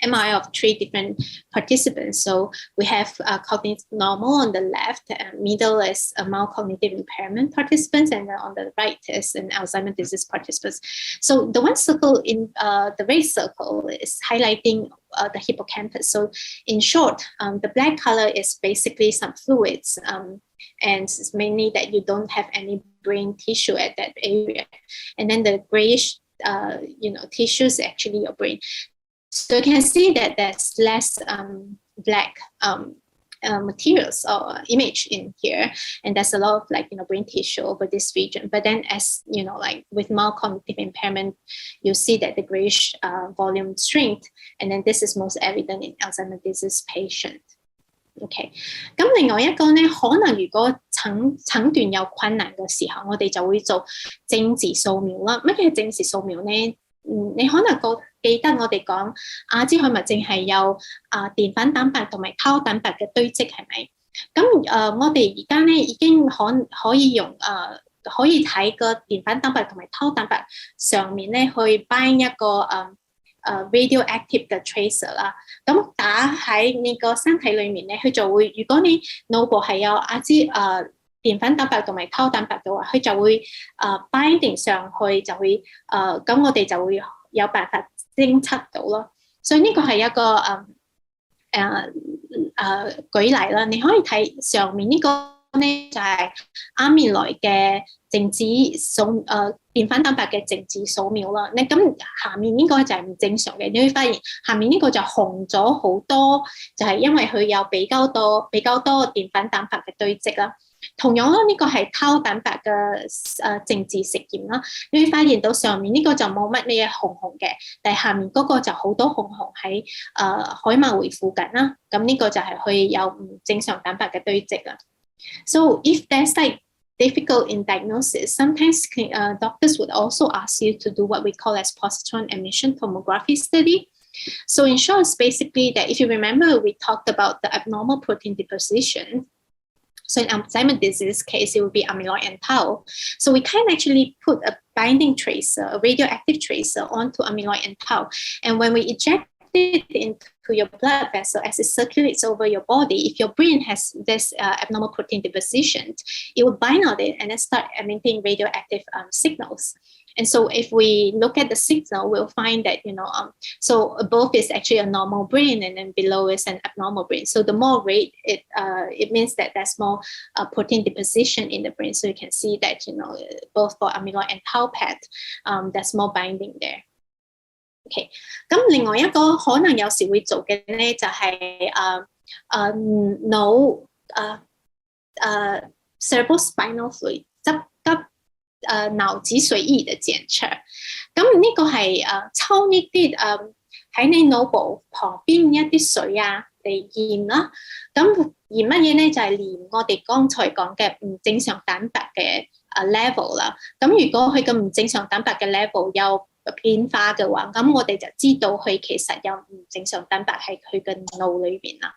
S2: MRI of 3 different participants. So we have cognitive normal on the left, middle is a mild cognitive impairment participants, and then on the right is an Alzheimer's disease participants. So the one circle in the red circle is highlighting the hippocampus. So in short, the black color is basically some fluids, and it's mainly that you don't have any brain tissue at that area. And then the grayish tissue is actually your brain. So you can see that there's less black materials or image in here, and there's a lot of brain tissue over this region. But then, as like with mild cognitive impairment, you see that the grayish volume shrink, and then this is most evident in Alzheimer's disease patient. OK， 咁另外一個咧，可能如果診斷有困難嘅時候，我哋就會做正字掃描啦。乜嘢係正字掃描咧？你可能記得我哋講阿茲海默症係有澱粉蛋白同埋膠蛋白嘅堆積，係咪？咁我哋而家咧已經可以用可以睇個澱粉蛋白同埋膠蛋白上面咧去 bind 一個radioactive 嘅 tracer 啦。咁打喺你個身體裏面咧，佢就會，如果你腦部係有阿茲澱粉蛋白同埋膠蛋白嘅話，佢就會binding 上去，就會咁我哋就會有辦法偵測到咯。所以呢個係一個舉例啦。你可以睇上面呢個咧就係阿米萊嘅靜止澱粉蛋白嘅靜止掃描啦。你咁下面呢個就係唔正常嘅，你會發現下面呢個就紅咗好多，就係因為佢有比較多澱粉蛋白嘅堆積啦。同樣啦，呢個係膠蛋白嘅靜止實驗啦，你會發現到上面呢個就冇乜嘢紅紅嘅，但係下面嗰個就好多紅紅喺海馬回附近啦。咁呢個就係佢有唔正常蛋白嘅堆積啦。So if there's difficult in diagnosis, sometimes doctors would also ask you to do what we call as positron emission tomography study. So in short, it's basically that if you remember, we talked about the abnormal protein deposition. So in Alzheimer's disease case, it would be amyloid and tau. So we can actually put a binding tracer, a radioactive tracer onto amyloid and tau. And when we eject it into your blood vessel as it circulates over your body, if your brain has this abnormal protein deposition, it will bind on it and then start emitting radioactive signals. And so if we look at the signal, we'll find that, so above is actually a normal brain and then below is an abnormal brain. So the more red, it means that there's more protein deposition in the brain. So you can see that, both for amyloid and tau PET, there's more binding there. OK， 咁另外一個可能有時會做嘅咧，就係腦cerebrospinal fluid 腦脊髓液嘅檢測。咁呢個係抽一啲喺你腦部旁邊一啲水啊嚟驗啦。咁驗乜嘢咧？就係驗我哋剛才講嘅唔正常蛋白嘅level 啦。咁如果佢嘅唔正常蛋白嘅 level 有變化嘅話，咁我哋就知道佢其實有唔正常蛋白喺佢嘅腦裏邊啦。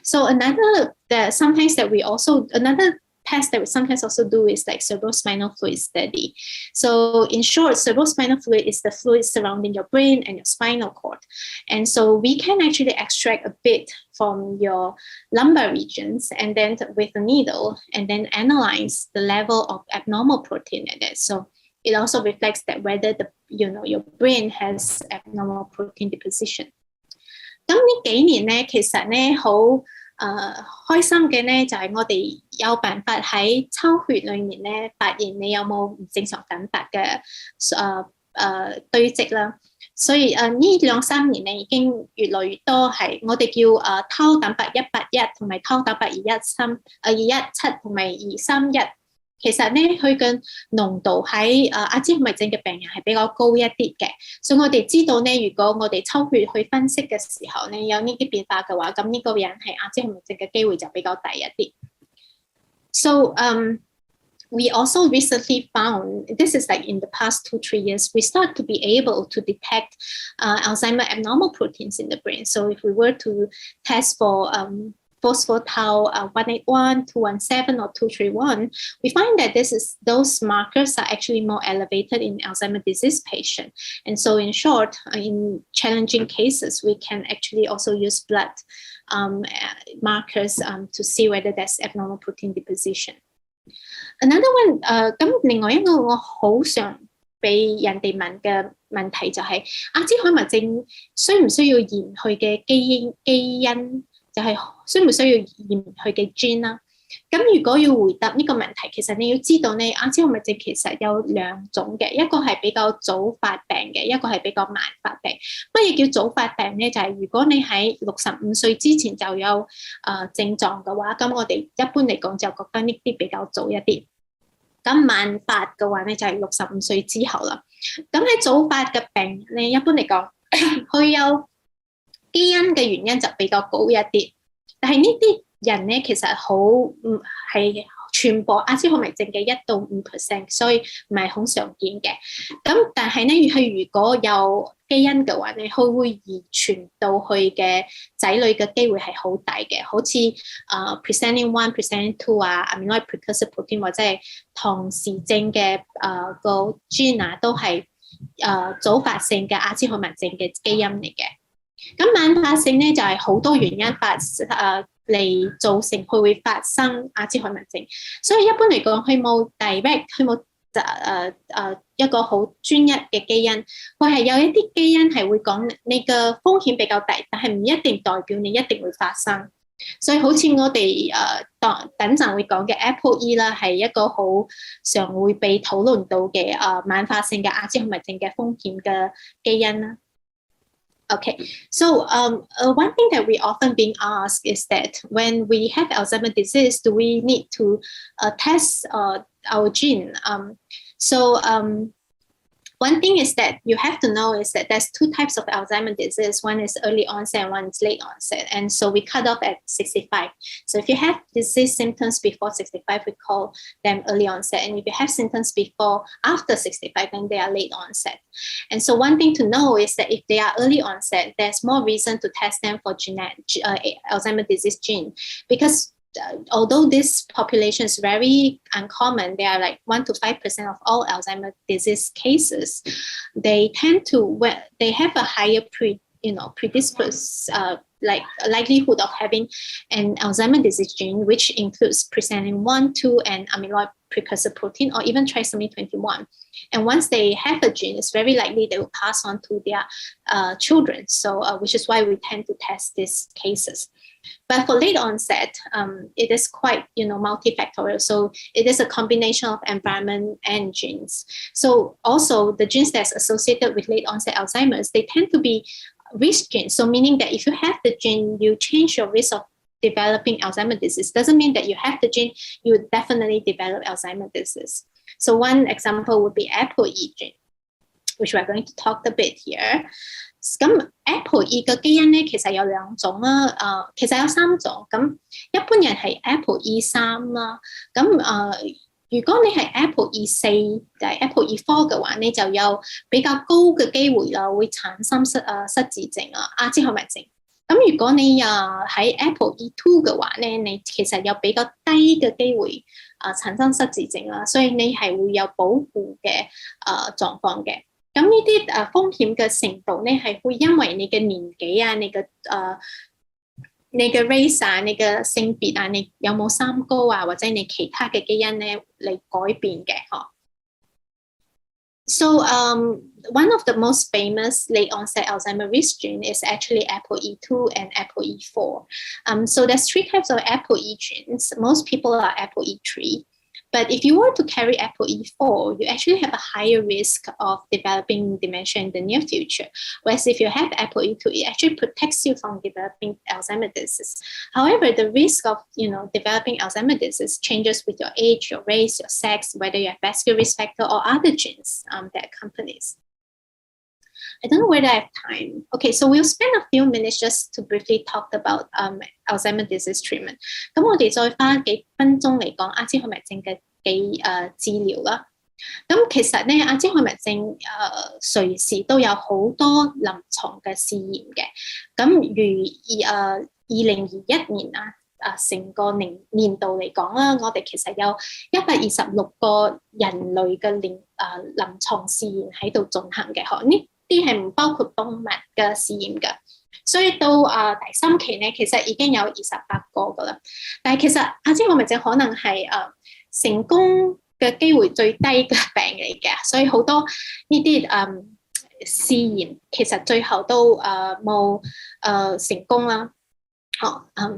S2: So another test that we sometimes also do is like cerebrospinal fluid study. So in short, cerebrospinal fluid is the fluid surrounding your brain and your spinal cord. And so we can actually extract a bit from your lumbar regions and then with a needle and then analyze the level of abnormal protein in it. So it also reflects that whether your brain has abnormal protein deposition. 咁呢幾年咧，其實咧好開心嘅咧，就係我哋有辦法喺抽血裏面咧，發現你有冇唔正常蛋白嘅堆積啦。所以呢2-3年咧，已經越來越多係我哋叫tau蛋白181同埋tau蛋白217同埋231。其實咧，佢嘅濃度喺阿茲海默症嘅病人係比較高一啲嘅，所以我哋知道咧，如果我哋抽血去分析嘅時候咧，有呢啲變化嘅話，咁呢個人係阿茲海默症嘅機會就比較大一啲。So we also recently found, this is like in the past 2-3 years, we start to be able to detect Alzheimer abnormal proteins in the brain. So if we were to test for phospho-tau 181, 217, or 231, we find that those markers are actually more elevated in Alzheimer's disease patients. And so in short, in challenging cases, we can actually also use blood markers to see whether there's abnormal protein deposition. Another one, 咁另外一個我好常被人哋問嘅問題就係阿茲海默症需唔需要驗佢嘅基因，就係需唔需要驗佢嘅 gene 啦？咁如果要回答呢個問題，其實你要知道呢，阿茲海默症其實有兩種嘅，一個係比較早發病嘅，一個係比較慢發病。乜嘢叫早發病呢？就係如果你喺65歲之前就有症狀嘅話，咁我哋一般嚟講就覺得呢啲比較早一啲。咁慢發嘅話呢，就係65歲之後啦。咁喺早發嘅病呢，一般嚟講，佢有基因嘅原因就比較高一啲，但係呢啲人咧其實好係傳播阿茲海默症嘅1到5%，所以唔係好常見嘅。咁但係咧，佢如果有基因嘅話咧，佢會遺傳到佢嘅仔女嘅機會係好大嘅，好似presenting 1、presenting 2啊 ，amyloid precursor protein 或者係唐氏症嘅個 gene 啊，都係早發性嘅阿茲海默症嘅基因嚟嘅。咁慢發性咧就係好多原因嚟造成佢會發生阿茲海默症，所以一般嚟講，佢冇 direct， 佢冇一個好專一嘅基因，佢係有一啲基因係會講你嘅風險比較大，但係唔一定代表你一定會發生。所以好似我哋等陣會講嘅 ApoE 啦，係一個好常會被討論到嘅慢發性嘅阿茲海默症嘅風險嘅基因啦。Okay, so one thing that we often being asked is that when we have Alzheimer's disease, do we need to test our gene? One thing is that you have to know is that there's two types of Alzheimer's disease. One is early onset and one is late onset. And so we cut off at 65. So if you have disease symptoms before 65, we call them early onset. And if you have symptoms after 65, then they are late onset. And so one thing to know is that if they are early onset, there's more reason to test them for Alzheimer's disease gene, because although this population is very uncommon, they are like 1 to 5% of all Alzheimer's disease cases. They have a higher predisposed like likelihood of having an Alzheimer's disease gene, which includes presenting 1, 2, and amyloid precursor protein, or even trisomy 21. And once they have a gene, it's very likely they will pass on to their children. So, which is why we tend to test these cases. But for late onset, it is quite, multifactorial. So it is a combination of environment and genes. So also the genes that's associated with late onset Alzheimer's, they tend to be risk genes. So meaning that if you have the gene, you change your risk of developing Alzheimer's disease. Doesn't mean that you have the gene, you would definitely develop Alzheimer's disease. So one example would be ApoE gene, which we're going to talk a bit here. 咁 ApoE 嘅基因咧，其實有兩種啦，其實有3種。咁一般人係 ApoE3啦，咁如果你係 ApoE4 就係 ApoE4 嘅話，你就有比較高嘅機會啦，會產生失智症啊、阿茲海默症。咁如果你喺 ApoE2 嘅話咧，你其實有比較低嘅機會產生失智症啦，所以你係會有保護嘅狀況嘅。咁呢啲風險嘅程度咧，係會因為你嘅年紀啊、你嘅 race 啊、你嘅性別啊、你有冇三高啊，或者你其他嘅基因咧嚟改變嘅嗬。So one of the most famous late onset Alzheimer's risk gene is actually ApoE2 and ApoE4. So there's 3 types of ApoE genes. Most people are ApoE3. But if you were to carry ApoE4, you actually have a higher risk of developing dementia in the near future. Whereas if you have ApoE2, it actually protects you from developing Alzheimer's disease. However, the risk of developing Alzheimer's disease changes with your age, your race, your sex, whether you have vascular risk factor or other genes that accompanies. I don't know whether I have time. Okay, so we'll spend a few minutes just to briefly talk about Alzheimer's disease treatment. 咁我哋再花幾分鐘嚟講阿茲海默症嘅治療啦。咁其實咧，阿茲海默症隨時都有好多臨床嘅試驗嘅。咁如2021年啊，成個年度嚟講啦，我哋其實有126個人類嘅臨床試驗喺度進行嘅，呢啲係唔包括動物嘅試驗嘅。所以到第3期咧，其實已經有28個噶啦。但係其實阿茲海默症可能係成功嘅機會最低嘅病嚟嘅，所以好多呢啲試驗其實最後都冇成功啦。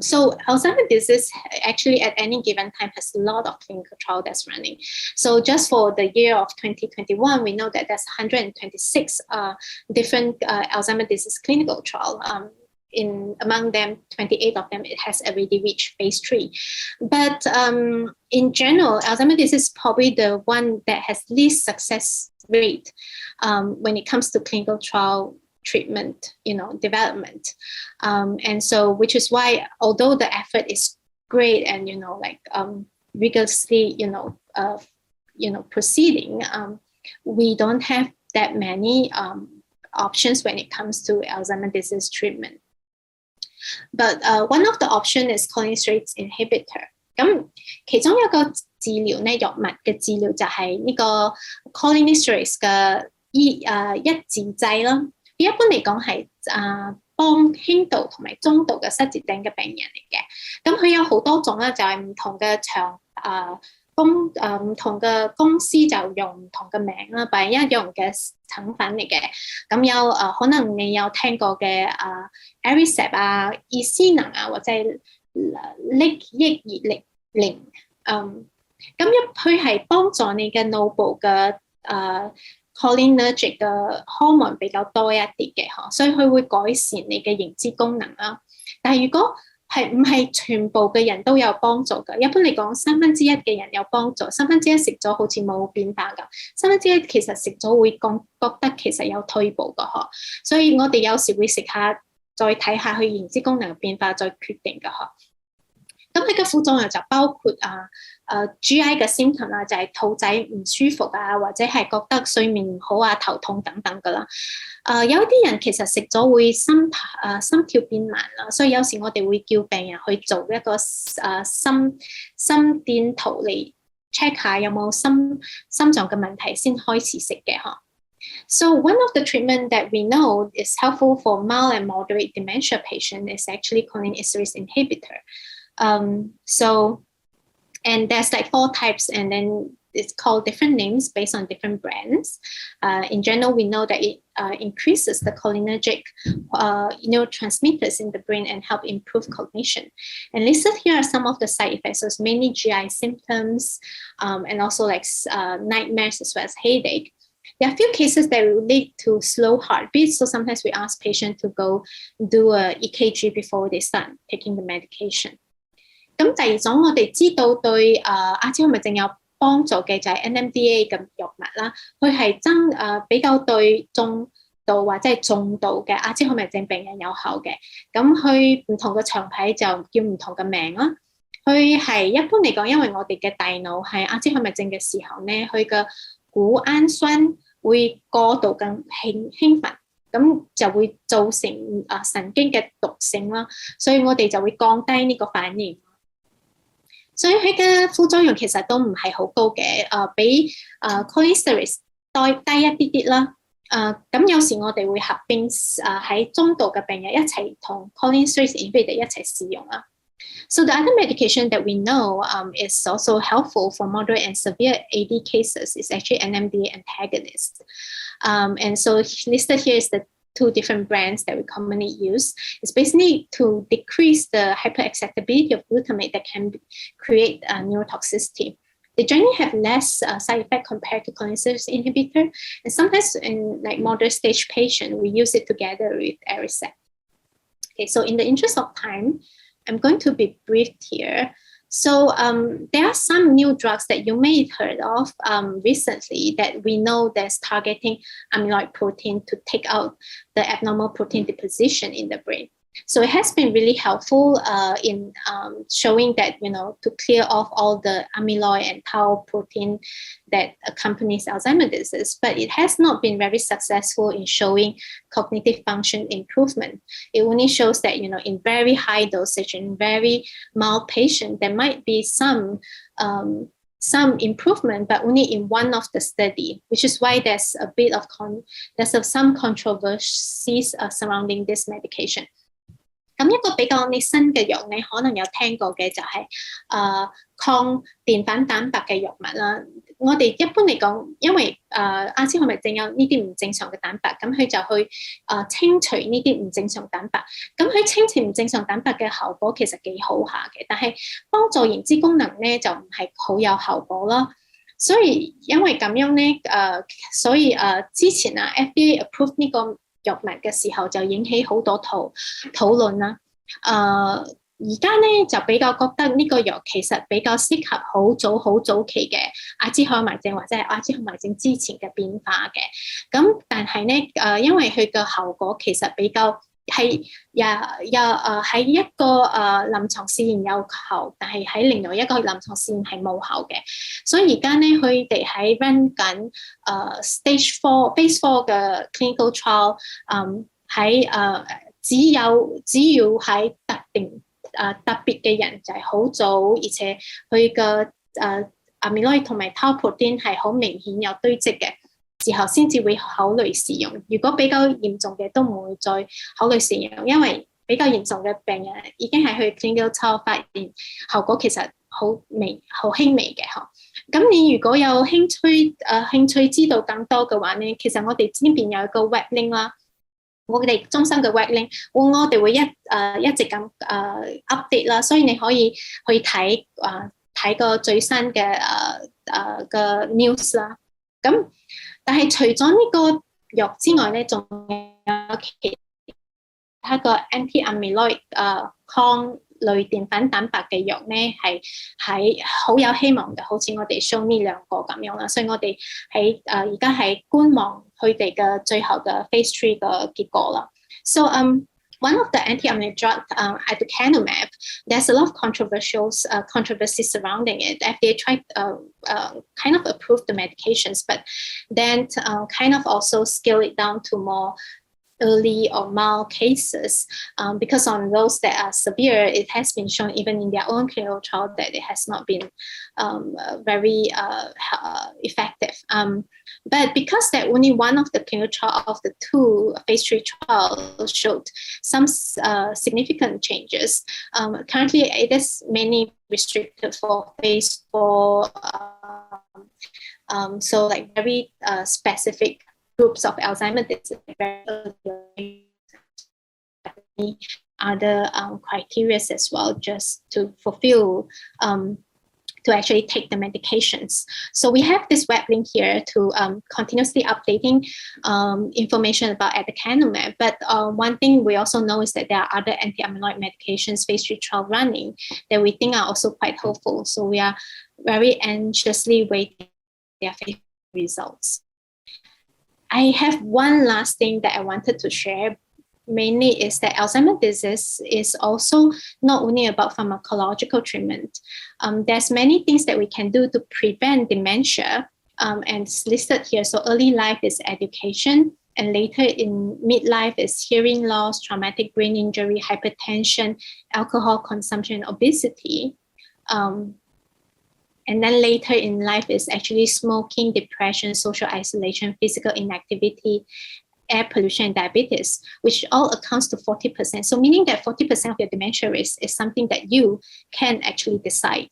S2: So Alzheimer's disease actually at any given time has a lot of clinical trial that's running. So just for the year of 2021, we know that there's 126 different Alzheimer's disease clinical trial. Among them, 28 of them, it has already reached phase 3. But in general, Alzheimer's disease is probably the one that has least success rate when it comes to clinical trial treatment, development. And so, which is why, although the effort is great and, rigorously, proceeding, we don't have that many options when it comes to Alzheimer's disease treatment. But one of the options is cholinesterase inhibitor. 咁其中一個治療咧，藥物嘅治療就係呢個 cholinesterase 嘅抑制劑啦。一般嚟講係幫輕度同埋中度嘅失智症嘅病人嚟嘅。咁佢有好多種啦，就係唔同嘅唔同嘅公司就用唔同嘅名啦，但係一樣嘅成分嚟嘅。咁有可能你有聽過嘅Aricept 伊斯能或者係利益熱靈咁佢係幫助你嘅腦部嘅cholinergic 嘅荷爾蒙比較多一啲嘅，所以佢會改善你嘅認知功能啦。但係如果係唔係全部嘅人都有幫助嘅？一般嚟講1/3嘅人有幫助，1/3食咗好似冇變化㗎，1/3其實食咗會覺得其實有退步嘅嗬。所以我哋有時會食下，再睇下佢認知功能嘅變化，再決定嘅嗬。咁佢嘅副作用就包括GI 嘅 symptom 啦，就係肚仔唔舒服或者係覺得睡眠唔好頭痛等等噶啦。有啲人其實食咗會心跳變慢啦，所以有時我哋會叫病人去做一個心電圖嚟 check 下有冇心臟嘅問題先開始食嘅嗬。So one of the treatment that we know is helpful for mild and moderate dementia patient is actually cholinesterase inhibitor. And there's like 4 types, and then it's called different names based on different brands. In general, we know that it increases the cholinergic neurotransmitters in the brain and help improve cognition. And listed here are some of the side effects. So it's mainly GI symptoms and also like nightmares as well as headache. There are a few cases that will lead to slow heartbeat. So sometimes we ask patients to go do a EKG before they start taking the medication. 咁第二種我哋知道對阿茲海默症有幫助嘅就係 NMDA 嘅藥物啦，佢係比較對中度或者係重度嘅阿茲海默症病人有效嘅。咁佢唔同嘅長牌就叫唔同嘅名啦。佢係一般嚟講，因為我哋嘅大腦係阿茲海默症嘅時候咧，佢嘅谷氨酸會過度咁興奮，咁就會造成神經嘅毒性啦，所以我哋就會降低呢個反應。所以佢嘅副作用其實都唔係好高嘅，比cholinesterase低一啲啲啦。咁有時我哋會合併喺中度嘅病人一齊同 cholinesterase inhibitor 一齊試用啦。So the other medication that we know is also helpful for moderate and severe AD cases is actually NMDA antagonist. And so listed here is the 2 different brands that we commonly use. It's basically to decrease the hyperacceptability of glutamate that can create neurotoxicity. They generally have less side effect compared to cholinesterase inhibitor, and sometimes in like moderate stage patient, we use it together with Aricept. Okay, so in the interest of time, I'm going to be briefed here. So there are some new drugs that you may have heard of recently that we know that's targeting amyloid protein to take out the abnormal protein deposition in the brain. So it has been really helpful in showing that, to clear off all the amyloid and tau protein that accompanies Alzheimer's disease, but it has not been very successful in showing cognitive function improvement. It only shows that, in very high dosage and very mild patient, there might be some improvement, but only in one of the study, which is why there's a bit of some controversies surrounding this medication. 咁一個比較你新嘅藥，你可能有聽過嘅就係抗澱粉蛋白嘅藥物啦。我哋一般嚟講，因為阿茲海默症有呢啲唔正常嘅蛋白，咁佢就去清除呢啲唔正常蛋白。咁佢清除唔正常蛋白嘅效果其實幾好下嘅，但係幫助認知功能咧就唔係好有效果啦。所以因為咁樣咧，所以之前FDA approve 呢個藥物嘅時候就引起好多討論啦。而家咧就比較覺得呢個藥其實比較適合好早期嘅阿茲海默症或者係阿茲海默症之前嘅變化嘅。咁但係咧因為佢嘅效果其實比較係喺一個臨床試驗有效，但係喺另外一個臨床試驗係冇效嘅。所以而家咧佢哋喺 run 緊Stage 4 Phase 4嘅 clinical trial， 喺只要喺特別嘅人就係好早，而且佢嘅amyloid 同埋 tau protein 係好明顯有堆積嘅時候，先至會考慮試用。如果比較嚴重嘅都唔會再考慮試用，因為比較嚴重嘅病人已經係去 clinical trial 發現效果其實好輕微嘅嗬。咁你如果有興趣知道更多嘅話咧，其實我哋呢邊有一個 web link 啦。我哋中心嘅 web link， 我哋會一直咁update 啦，所以你可以去睇個最新嘅news 啦。咁但係除咗呢個藥之外咧，仲有其他個 anti-amyloid 抗類澱粉蛋白嘅藥咧，係好有希望嘅，好似我哋 show 呢兩個咁樣啦。所以我哋喺而家係觀望佢哋嘅最後嘅 Phase 3嘅結果啦。So one of the anti-amyloid drug, aducanumab, there's a lot of controversy surrounding it. FDA tried kind of approve the medications, but then kind of also scale it down to more early or mild cases, because on those that are severe, it has been shown even in their own clinical trial that it has not been very effective. But because that only one of the clinical trial of the two Phase 3 trials showed some significant changes, currently it is mainly restricted for Phase 4, so like very specific groups of Alzheimer's disease, other criteria as well, just to fulfill to actually take the medications. So we have this web link here to continuously updating information about aducanumab. But one thing we also know is that there are other anti-amyloid medications Phase 3 trial running that we think are also quite hopeful. So we are very anxiously waiting their Phase 3 results. I have one last thing that I wanted to share. Mainly is that Alzheimer's disease is also not only about pharmacological treatment. There's many things that we can do to prevent dementia, and it's listed here. So early life is education, and later in midlife is hearing loss, traumatic brain injury, hypertension, alcohol consumption, obesity. And then later in life is actually smoking, depression, social isolation, physical inactivity, air pollution, and diabetes, which all accounts to 40%. So meaning that 40% of your dementia risk is something that you can actually decide.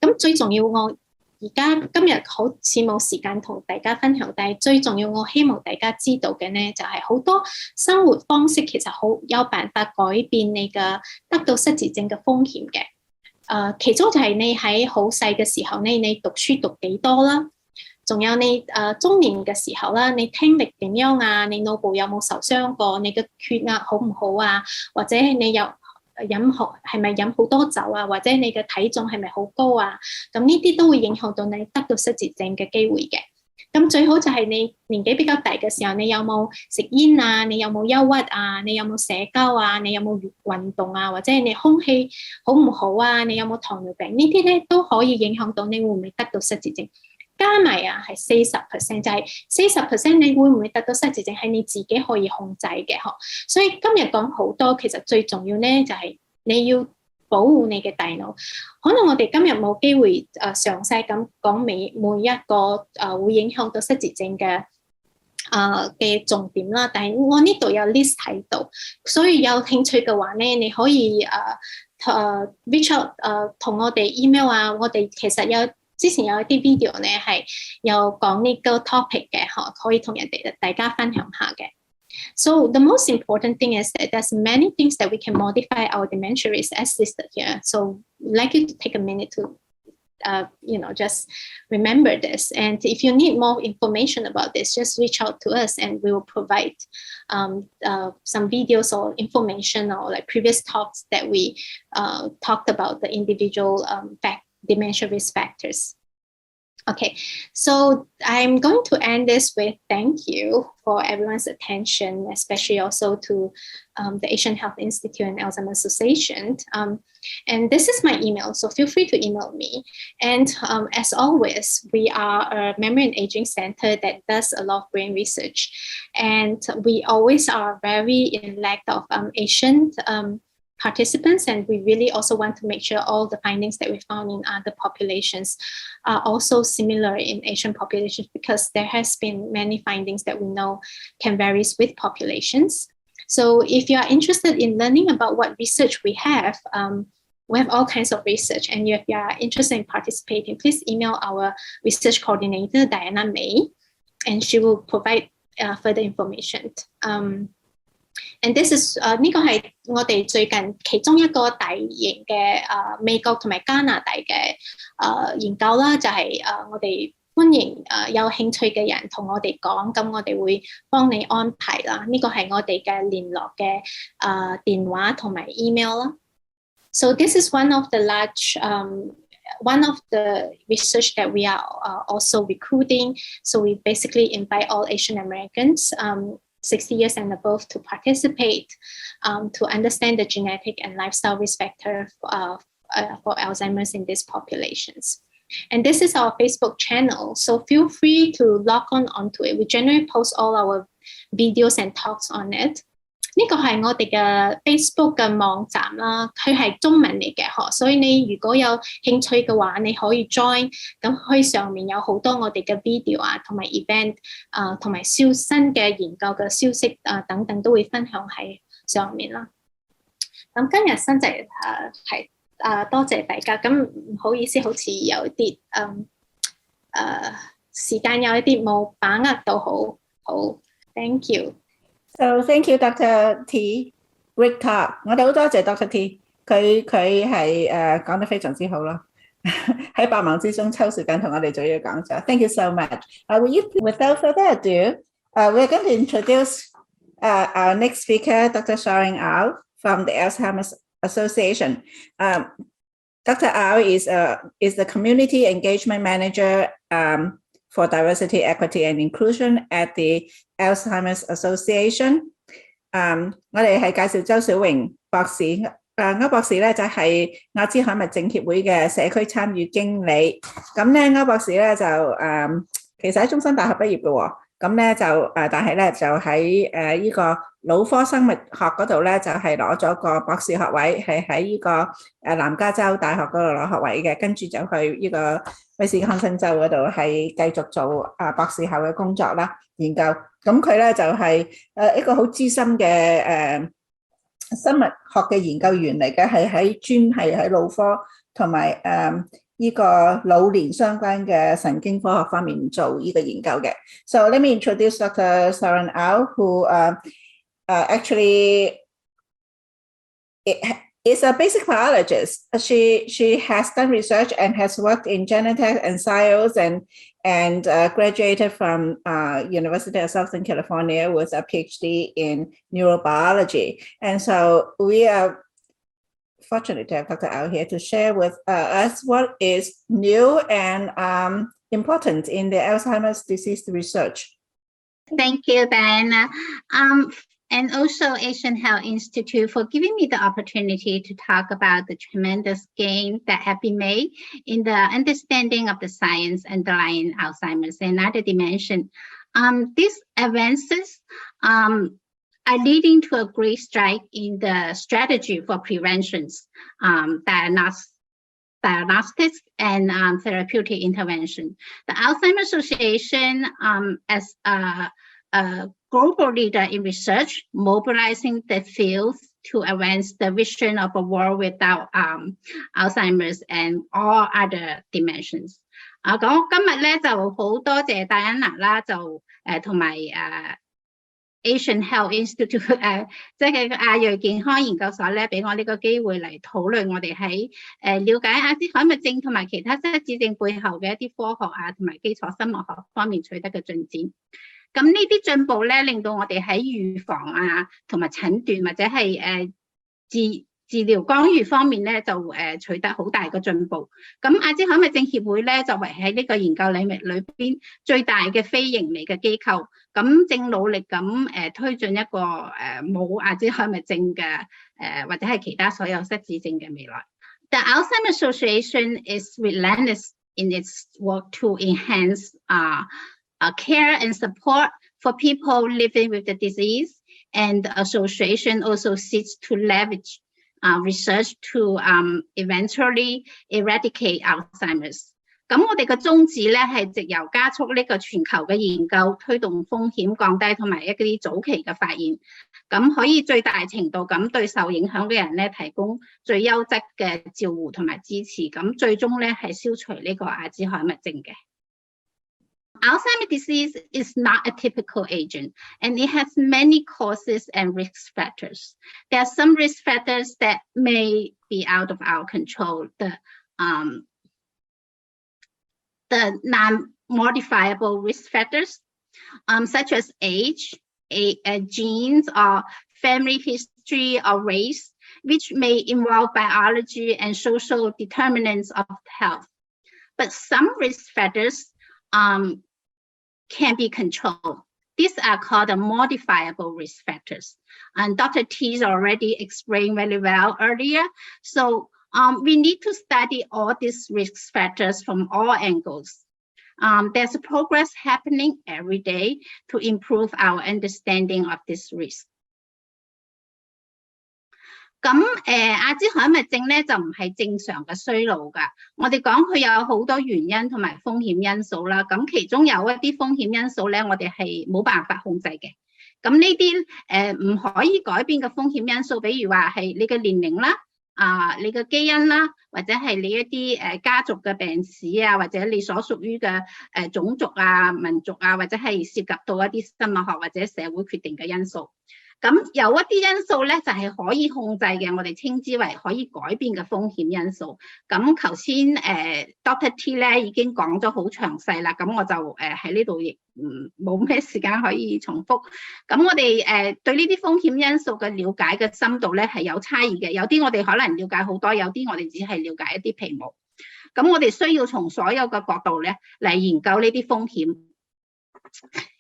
S2: 咁最重要我而家今日好似冇時間同大家分享，但係最重要我希望大家知道嘅呢，就係好多生活方式其實好有辦法改變你嘅得到失智症嘅風險嘅。其中就係你喺好細嘅時候呢，你讀書讀幾多啦？仲有你中年嘅時候啦，你聽力點樣啊？你腦部有冇受傷過？你嘅血壓好唔好啊？或者你有係咪飲好多酒啊？或者你嘅體重係咪好高啊？咁呢啲都會影響到你得到失智症嘅機會嘅。咁最好就係你年紀比較大嘅時候，你有冇食煙啊？你有冇憂鬱啊？你有冇社交啊？你有冇運動啊？或者你空氣好唔好啊？你有冇糖尿病？呢啲咧都可以影響到你會唔會得到失智症。加埋啊，係40%，就係40%，你會唔會得到失智症係你自己可以控制嘅呵。所以今日講好多，其實最重要咧就係你要保護你嘅大腦。可能我哋今日冇機會詳細咁講每一個會影響到失智症嘅重點啦，但係我呢度有 list 喺度，所以有興趣嘅話咧，你可以reach out 同我哋 email 啊，我哋其實之前有一啲 video 咧係有講呢個 topic 嘅，可以同大家分享下嘅。So the most important thing is that there's many things that we can modify our dementia risk as listed here. So I'd like you to take a minute to just remember this. And if you need more information about this, just reach out to us and we will provide some videos or information or like previous talks that we talked about the individual dementia risk factors. Okay, so I'm going to end this with thank you for everyone's attention, especially also to the Asian Health Institute and Alzheimer Association. And this is my email, so feel free to email me. And as always, we are a memory and aging center that does a lot of brain research. And we always are very in lack of Asian participants, and we really also want to make sure all the findings that we found in other populations are also similar in Asian populations, because there has been many findings that we know can vary with populations. So if you are interested in learning about what research we have all kinds of research, and if you are interested in participating, please email our research coordinator, Diana May, and she will provide further information. And this is 呢個係我哋最近其中一個大型嘅美國同埋加拿大嘅研究啦，就係我哋歡迎有興趣嘅人同我哋講，咁我哋會幫你安排啦。呢個係我哋嘅聯絡嘅電話同埋 email 啦。So this is one of the research that we are also recruiting. So we basically invite all Asian Americans 60 years and above to participate, to understand the genetic and lifestyle risk factor for Alzheimer's in these populations. And this is our Facebook channel, so feel free to log onto it. We generally post all our videos and talks on it. 呢個係我哋嘅 Facebook 嘅網站啦，佢係中文嚟嘅，所以你如果有興趣嘅話，你可以 join， 咁佢上面有好多我哋嘅 video 啊，同埋 event 同埋新嘅研究嘅消息等等都會分享喺上面啦。咁今日新仔係多謝大家，咁唔好意思，好似有啲時間有一啲冇把握到好 ，thank you。So
S1: thank you, Dr. T. Great talk. 我哋好多謝 Dr. T. 佢係講得非常之好咯，喺百忙之中抽時間同我哋做呢個講座。Thank you so much. Without further ado, we're going to introduce our next speaker, Dr. Xiaorong Ou from the Alzheimer's Association. Dr. Ou is the Community Engagement Manager for Diversity, Equity and Inclusion at the Alzheimer's Association. 我哋係介紹周小榮博士，歐博士咧就係阿茲海默症協會嘅社區參與經理。咁咧歐博士咧就其實喺中山大學畢業嘅喎，咁咧就但係咧就喺呢個腦科生物學嗰度咧就係攞咗個博士學位，係喺呢個南加州大學嗰度攞學位嘅，跟住就去呢個威斯康辛州嗰度係繼續做博士後嘅工作啦，研究。咁佢咧就係一個好資深嘅生物學嘅研究員嚟嘅，係喺腦科同埋呢個老年相關嘅神經科學方面做呢個研究嘅。So let me introduce Dr. Xiaorong Ou, who actually is a basic biologist. She has done research and has worked in genetics and science and graduated from University of Southern California with a PhD in neurobiology. And so we are fortunate to have Dr. Ou here to share with us what is new and important in the Alzheimer's disease research.
S3: Thank you, Diana. And also Asian Health Institute for giving me the opportunity to talk about the tremendous gains that have been made in the understanding of the science underlying Alzheimer's and other dementia. These advances are leading to a great stride in the strategy for preventions, diagnostics and therapeutic intervention. The Alzheimer's Association, as a global leader in research, mobilizing the field to advance the vision of a world without Alzheimer's and all other dimensions. 咁今日咧就好多謝戴安娜啦，就同埋Asian Health Institute 即係亞裔健康研究所咧，俾我呢個機會嚟討論我哋喺了解阿茲海默症同埋其他失智症背後嘅一啲科學啊，同埋基礎生物學方面取得嘅進展。咁呢啲進步咧，令到我哋喺預防啊，同埋診斷或者係治療干預方面咧，就取得好大嘅進步。咁阿茲海默症協會咧，作為喺呢個研究領域裏邊最大嘅非營利嘅機構，咁正努力咁推進一個冇阿茲海默症嘅或者係其他所有失智症嘅未來。The Alzheimer's Association is relentless in its work to enhance care and support for people living with the disease, and the association also seeks to leverage research to eventually eradicate Alzheimer's. 咁我哋嘅宗旨咧係藉由加速呢個全球嘅研究，推動風險降低同埋一啲早期嘅發現，咁可以最大程度咁對受影響嘅人咧提供最優質嘅照護同埋支持，咁最終咧係消除呢個阿茲海默症嘅。Alzheimer's disease is not a typical agent, and it has many causes and risk factors. There are some risk factors that may be out of our control. The non-modifiable risk factors, such as age, genes, or family history or race, which may involve biology and social determinants of health. But some risk factors can be controlled. These are called the modifiable risk factors. And Dr. T's already explained very well earlier. So we need to study all these risk factors from all angles. There's progress happening every day to improve our understanding of this risk. 咁阿茲海默症咧就唔係正常嘅衰老㗎，我哋講佢有好多原因同埋風險因素啦。咁其中有一啲風險因素咧，我哋係冇辦法控制嘅。咁呢啲唔可以改變嘅風險因素，比如話係你嘅年齡啦，你嘅基因啦，或者係你一啲家族嘅病史啊，或者你所屬於嘅種族啊、民族啊，或者係涉及到一啲生物學或者社會決定嘅因素。咁有一啲因素咧就係可以控制嘅，我哋稱之為可以改變嘅風險因素。咁頭先Dr. T 咧已經講咗好詳細啦，咁我就喺呢度亦冇咩時間可以重複。咁我哋對呢啲風險因素嘅了解嘅深度咧係有差異嘅，有啲我哋可能了解好多，有啲我哋只係了解一啲皮毛。咁我哋需要從所有嘅角度咧嚟研究呢啲風險。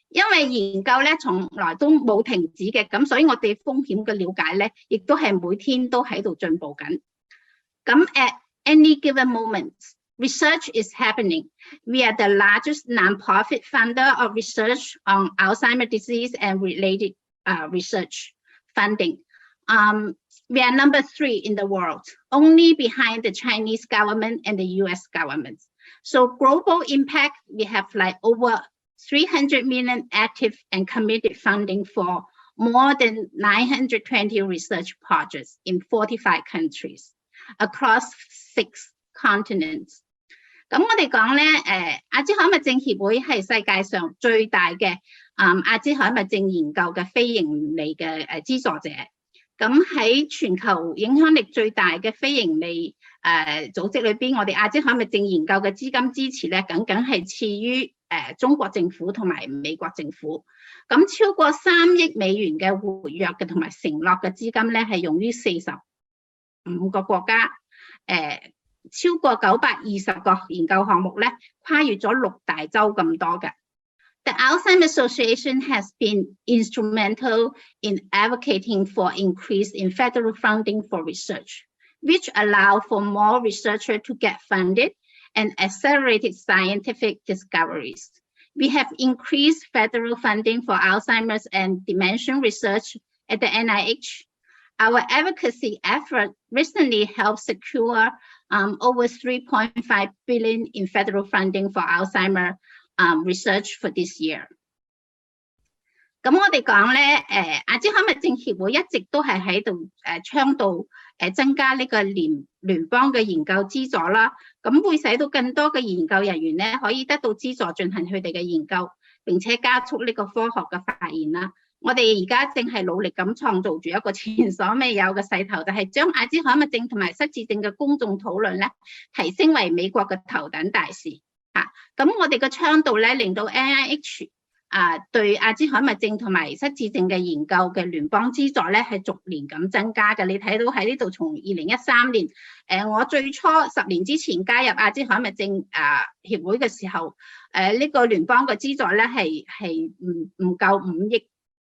S3: 因為研究咧從來都冇停止嘅，咁所以我哋風險嘅了解咧，亦都係每天都喺度進步緊。咁 at any given moment, research is happening. We are the largest non-profit funder of research on Alzheimer's disease and related research funding. We are number 3 in the world, only behind the Chinese government and the US government. So global impact, we have like over 300 million active and committed funding for more than 920 research projects in 45 countries across 6 continents. 咁我哋講咧，阿茲海默症協會係世界上最大嘅阿茲海默症研究嘅非營利嘅資助者。咁喺全球影響力最大嘅非營利組織裏邊，我哋阿茲海默症研究嘅資金支持咧，僅僅係次於中國政府同埋美國政府。咁超過3億美元嘅活躍嘅同埋承諾嘅資金咧，係用於40 5個國家，超過920個研究項目咧，跨越咗6大洲咁多嘅。The Alzheimer Association has been instrumental in advocating for increase in federal funding for research, which allow for more researchers to get funded and accelerated scientific discoveries. We have increased federal funding for Alzheimer's and dementia research at the NIH. Our advocacy effort recently helped secure over $3.5 billion in federal funding for Alzheimer research for this year. 咁我哋講咧，阿茲海默症協會一直都係喺度倡導增加呢個聯邦嘅研究資助啦，咁會使到更多嘅研究人員咧可以得到資助進行佢哋嘅研究，並且加速呢個科學嘅發現啦。我哋而家正係努力咁創造住一個前所未有嘅勢頭，就係將阿茲海默症同埋失智症嘅公眾討論咧提升為美國嘅頭等大事嚇。咁我哋嘅倡導咧令到 NIH對阿茲海默症同埋失智症嘅研究嘅聯邦資助咧係逐年咁增加嘅。你睇到喺呢度從2013年，我最初10年之前加入阿茲海默症協會嘅時候，呢個聯邦嘅資助咧係唔夠5億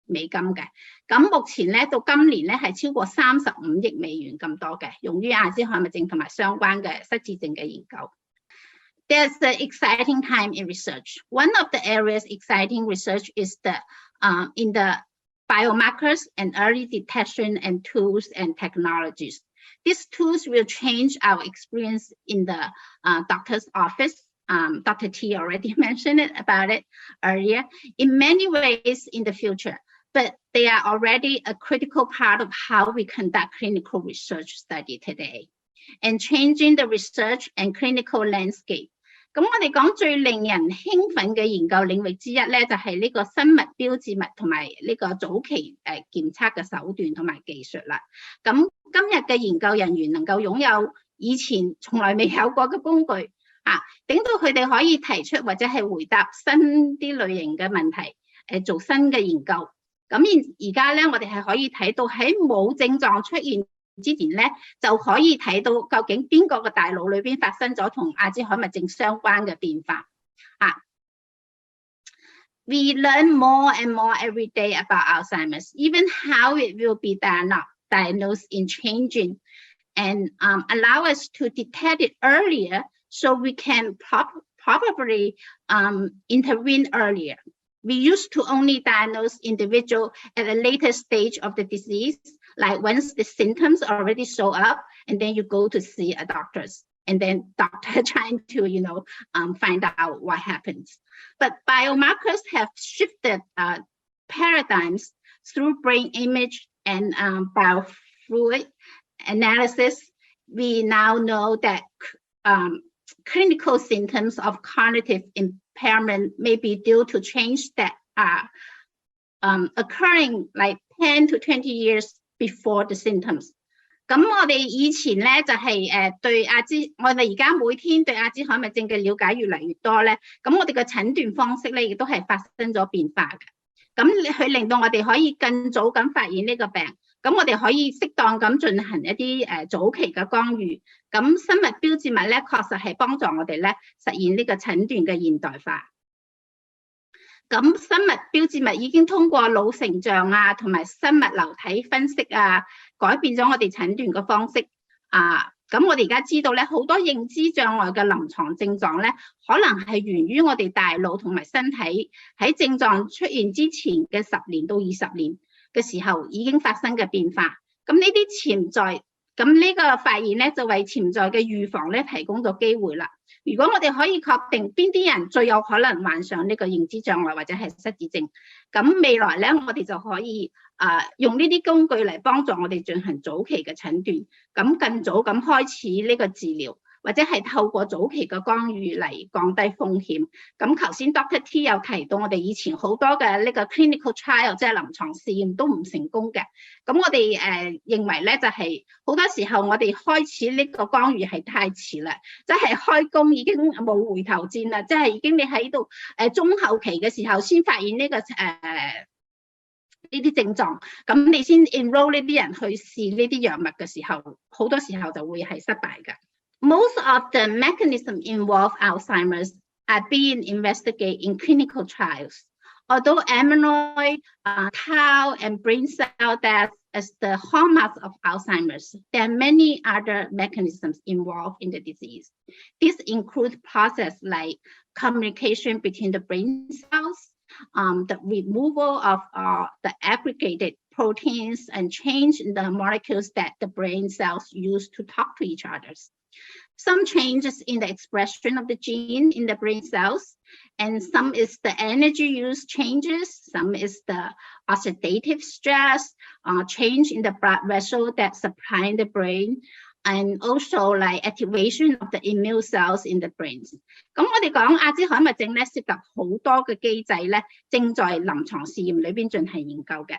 S3: 美金嘅。咁目前咧到今年咧係超過35億美元咁多嘅，用於阿茲海默症同埋相關嘅失智症嘅研究。There's an exciting time in research. One of the areas exciting research is in the biomarkers and early detection and tools and technologies. These tools will change our experience in the doctor's office. Dr. T already mentioned about it earlier. In many ways in the future, but they are already a critical part of how we conduct clinical research study today, and changing the research and clinical landscape. 咁我哋講最令人興奮嘅研究領域之一咧，就係呢個生物標誌物同埋呢個早期檢測嘅手段同埋技術啦。咁今日嘅研究人員能夠擁有以前從來未有過嘅工具等到佢哋可以提出或者係回答新啲類型嘅問題，做新嘅研究。咁而家咧，我哋係可以睇到喺冇症狀出現之前咧，就可以睇到究竟邊個嘅大腦裏邊發生咗同阿茲海默症相關嘅變化We learn more and more every day about Alzheimer's, even how it will be diagnosed in changing, and allow us to detect it earlier so we can probably intervene earlier. We used to only diagnose individual at a later stage of the disease, like once the symptoms already show up, and then you go to see a doctor, and then doctor trying to, find out what happens. But biomarkers have shifted paradigms through brain image and biofluid analysis. We now know that clinical symptoms of cognitive impairment may be due to change that are occurring like 10 to 20 years before the symptoms. 咁我哋以前咧就係對我哋而家每天對阿茲海默症嘅了解越嚟越多咧，咁我哋嘅診斷方式咧亦都係發生咗變化嘅。咁佢令到我哋可以更早咁發現呢個病，咁我哋可以適當咁進行一啲早期嘅干預。咁生物標誌物咧確實係幫助我哋咧實現呢個診斷嘅現代化。咁生物標誌物已經通過腦成像同埋生物流體分析改變咗我哋診斷嘅方式咁我哋而家知道咧，好多認知障礙嘅臨床症狀咧，可能係源於我哋大腦同埋身體喺症狀出現之前嘅10年到20年嘅時候已經發生嘅變化。咁呢啲咁呢個發現咧就為潛在嘅預防咧提供咗機會啦。如果我哋可以確定邊啲人最有可能患上呢個認知障礙或者係失智症，咁未來咧我哋就可以用呢啲工具嚟幫助我哋進行早期嘅診斷，咁更早咁開始呢個治療，或者係透過早期嘅干預嚟降低風險。咁頭先 Dr. T 有提到我哋以前好多嘅呢個 clinical trial 即係臨床試驗都唔成功嘅。咁我哋認為咧就係好多時候我哋開始呢個干預係太遲啦，即係開工已經冇回頭箭啦，即係已經你喺度中後期嘅時候先發現呢個呢啲症狀，咁你先 enroll 呢啲人去試呢啲藥物嘅時候，好多時候就會係失敗嘅。Most of the mechanisms involved Alzheimer's are being investigated in clinical trials. Although amyloid, tau, and brain cell death as the hallmarks of Alzheimer's, there are many other mechanisms involved in the disease. These include processes like communication between the brain cells, the removal of the aggregated proteins, and change in the molecules that the brain cells use to talk to each other. Some changes in the expression of the gene in the brain cells, and some is the energy use changes, some is the oxidative stress, change in the blood vessel that supply the brain, and also like activation of the immune cells in the brains. 咁我哋講阿茲海默症咧，涉及好多嘅機制咧，正在臨床試驗裏邊進行研究嘅。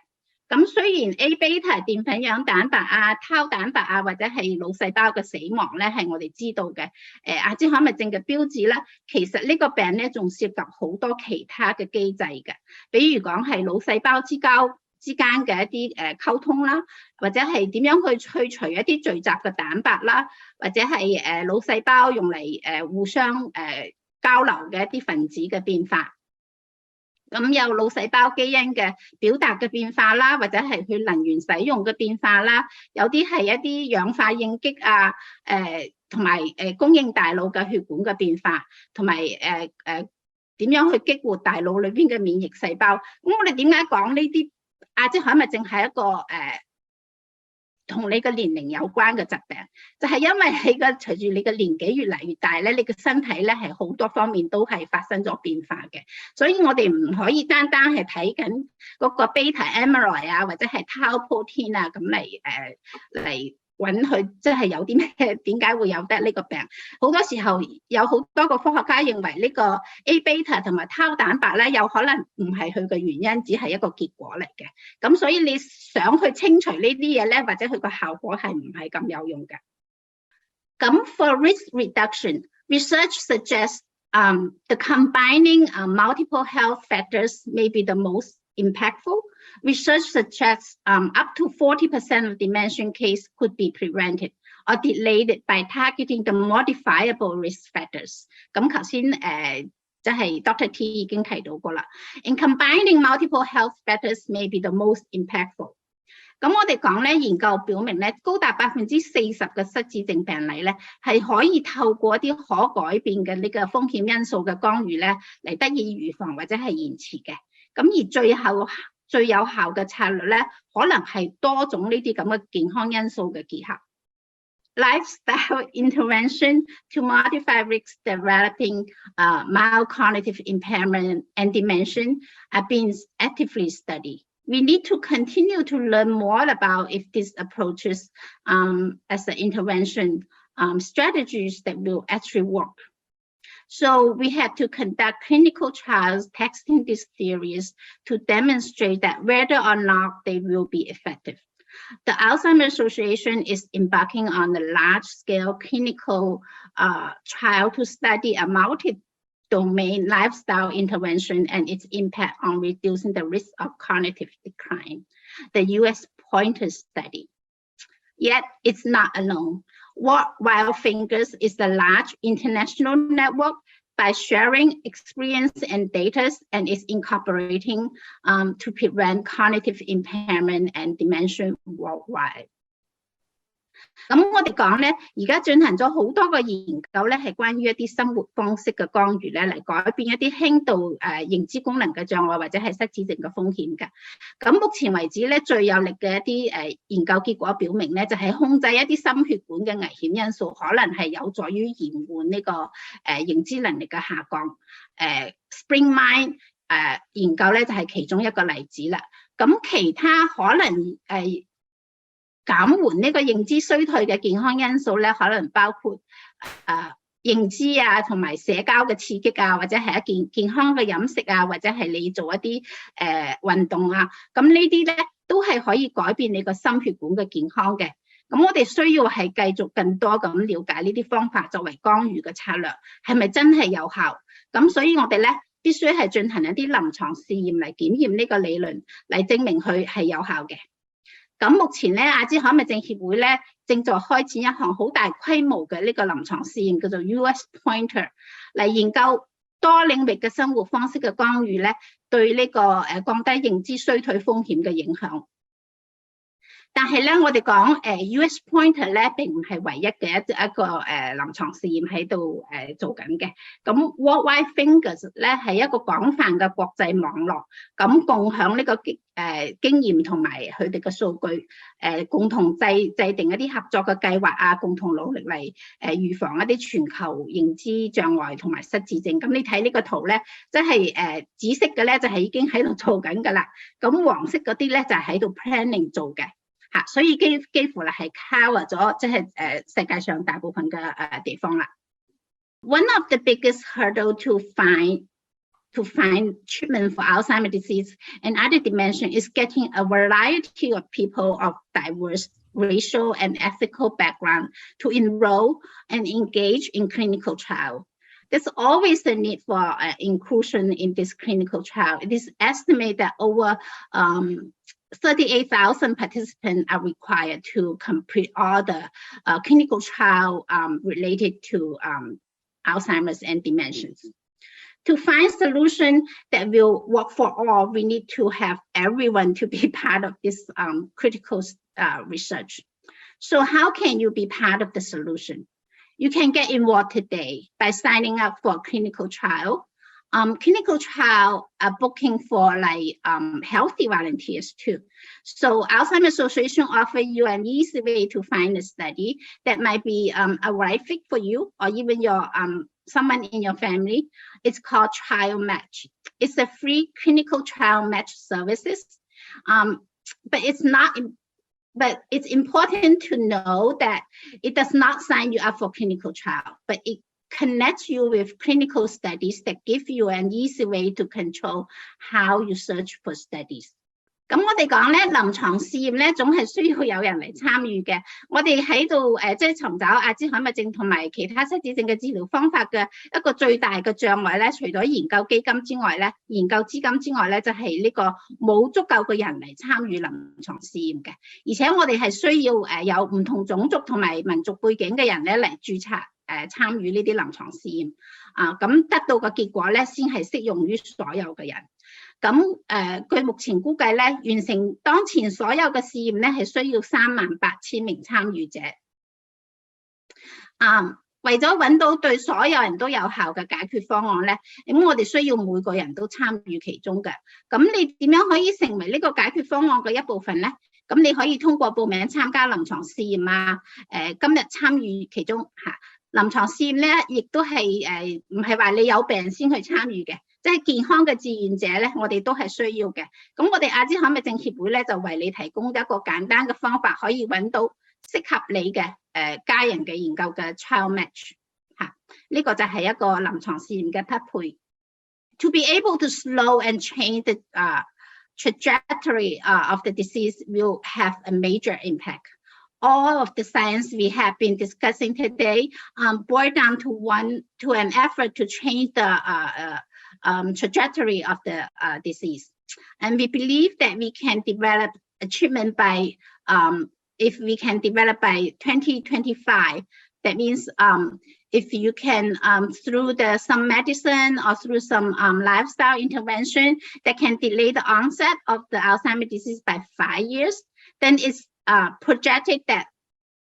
S3: 咁雖然 A beta 澱粉樣蛋白啊、tau 蛋白啊，或者係腦細胞嘅死亡咧，係我哋知道嘅。阿茲海默症嘅標誌咧，其實呢個病咧仲涉及好多其他嘅機制嘅，比如講係腦細胞之間嘅一啲溝通啦，或者係點樣去除一啲聚集嘅蛋白啦，或者係腦細胞用嚟互相交流嘅一啲分子嘅變化。咁有腦細胞基因嘅表達嘅變化啦，或者係佢能源使用嘅變化啦，有啲係一啲氧化應激啊，同埋供應大腦嘅血管嘅變化，同埋點樣去激活大腦裏邊嘅免疫細胞。咁我哋點解講呢啲阿茲海默症係一個同你嘅年齡有關嘅疾病，就係因為隨住你嘅年紀越嚟越大咧，你嘅身體咧係好多方面都係發生咗變化嘅，所以我哋唔可以單單係睇緊嗰個 beta amyloid 啊，或者係 tau protein 啊咁嚟揾佢即係有啲咩點解會有得呢個病。好多時候有好多個科學家認為呢個 A beta 同埋 tau 蛋白咧，有可能唔係佢嘅原因，只係一個結果嚟嘅。咁所以你想去清除呢啲嘢咧，或者佢個效果係唔係咁有用嘅。咁 for risk reduction, research suggests the combining multiple health factors may be the most impactful. Research suggests up to 40% of dementia cases could be prevented or delayed by targeting the modifiable risk factors. 咁頭先即係 Dr. T 已經提到過啦。In combining multiple health factors may be the most impactful. 咁我哋講咧，研究表明咧，高達40%嘅失智症病例咧，係可以透過一啲可改變嘅呢個風險因素嘅干預咧，嚟得以預防或者係延遲嘅。咁而最有效嘅策略咧，可能係多種呢啲咁嘅健康因素嘅結合。Lifestyle intervention to modify risk developing mild cognitive impairment and dementia are being actively studied. We need to continue to learn more about if these approaches as an intervention strategies that will actually work. So we have to conduct clinical trials testing these theories to demonstrate that whether or not they will be effective. The Alzheimer's Association is embarking on a large-scale clinical trial to study a multi-domain lifestyle intervention and its impact on reducing the risk of cognitive decline, the US Pointer study. Yet it's not alone. What Wildfingers is a large international network by sharing experience and data and is incorporating to prevent cognitive impairment and dementia worldwide. 咁我哋講咧，而家進行咗好多個研究咧，係關於一啲生活方式嘅干預咧，嚟改變一啲輕度認知功能嘅障礙或者係失智症嘅風險嘅。咁目前為止咧，最有力嘅一啲研究結果表明咧，就係控制一啲心血管嘅危險因素，可能係有助於延緩呢個認知能力嘅下降。Spring Mind 研究咧就係其中一個例子啦。咁其他可能減緩呢個認知衰退嘅健康因素咧，可能包括認知啊，同埋社交嘅刺激啊，或者係一件健康嘅飲食啊，或者係你做一啲運動啊，咁呢啲咧都係可以改變你個心血管嘅健康嘅。咁我哋需要係繼續更多咁了解呢啲方法作為干預嘅策略，係咪真係有效？咁所以我哋咧必須係進行一啲臨床試驗嚟檢驗呢個理論，嚟證明佢係有效嘅。咁目前咧，阿茲海默症協會咧正在開展一項好大規模嘅呢個臨床試驗，叫做 US Pointer， 嚟研究多領域嘅生活方式嘅干預咧，對呢個降低認知衰退風險嘅影響。但係咧，我哋講US Pointer 咧並唔係唯一嘅一個臨床試驗喺度做緊嘅。咁 Worldwide Fingers 咧係一個廣泛嘅國際網絡，咁共享呢個經驗同埋佢哋嘅數據，共同制定一啲合作嘅計劃啊，共同努力嚟預防一啲全球認知障礙同埋失智症。咁你睇呢個圖咧，即係紫色嘅咧就係已經喺度做緊㗎啦，咁黃色嗰啲咧就係喺度 planning 做嘅。所以幾乎咧係 cover 咗即係世界上大部分嘅地方啦。One of the biggest hurdle to find treatment for Alzheimer's disease and other dementia is getting a variety of people of diverse racial and ethical background to enroll and engage in clinical trial. There's always a need for inclusion in this clinical trial. It is estimated that over 38,000 participants are required to complete all the clinical trial related to Alzheimer's and dementias. To find solution that will work for all, we need to have everyone to be part of this critical research. So how can you be part of the solution? You can get involved today by signing up for a clinical trial. Clinical trial are booking for like healthy volunteers too. So Alzheimer's Association offers you an easy way to find a study that might be a right fit for you or even your someone in your family. It's called Trial Match. It's a free clinical trial match services, but it's important to know that it does not sign you up for clinical trial, but it connects you with clinical studies that give you an easy way to control how you search for studies. 咁我哋講咧，臨床試驗咧總係需要有人嚟參與嘅。我哋喺度即係尋找阿茲海默症同埋其他失智症嘅治療方法嘅一個最大嘅障礙咧，除咗研究基金之外咧，研究資金之外咧，就係呢個冇足夠嘅人嚟參與臨床試驗嘅。而且我哋係需要有唔同種族同埋民族背景嘅人咧嚟註冊參與呢啲臨床試驗咁得到嘅結果咧，先係適用於所有嘅人。咁據目前估計咧，完成當前所有嘅試驗咧，係需要38,000名參與者。為咗揾到對所有人都有效嘅解決方案咧，咁我哋需要每個人都參與其中嘅。咁你點樣可以成為呢個解決方案嘅一部分咧？咁你可以通過報名參加臨床試驗今日參與其中臨床試驗咧，亦都係唔係話你有病先去參與嘅。即係健康嘅志願者咧，我哋都係需要嘅。咁我哋阿茲海默症協會咧，就為你提供一個簡單嘅方法，可以揾到適合你嘅家人嘅研究嘅 trial match 呢個就係一個臨床試驗嘅匹配。To be able to slow and change the trajectory of the disease will have a major impact. All of the science we have been discussing today boil down to an effort to change the trajectory of the disease. And we believe that we can develop a treatment by, if we can develop by 2025, that means if you can, through some medicine or through some lifestyle intervention that can delay the onset of the Alzheimer's disease by 5 years, then it's projected that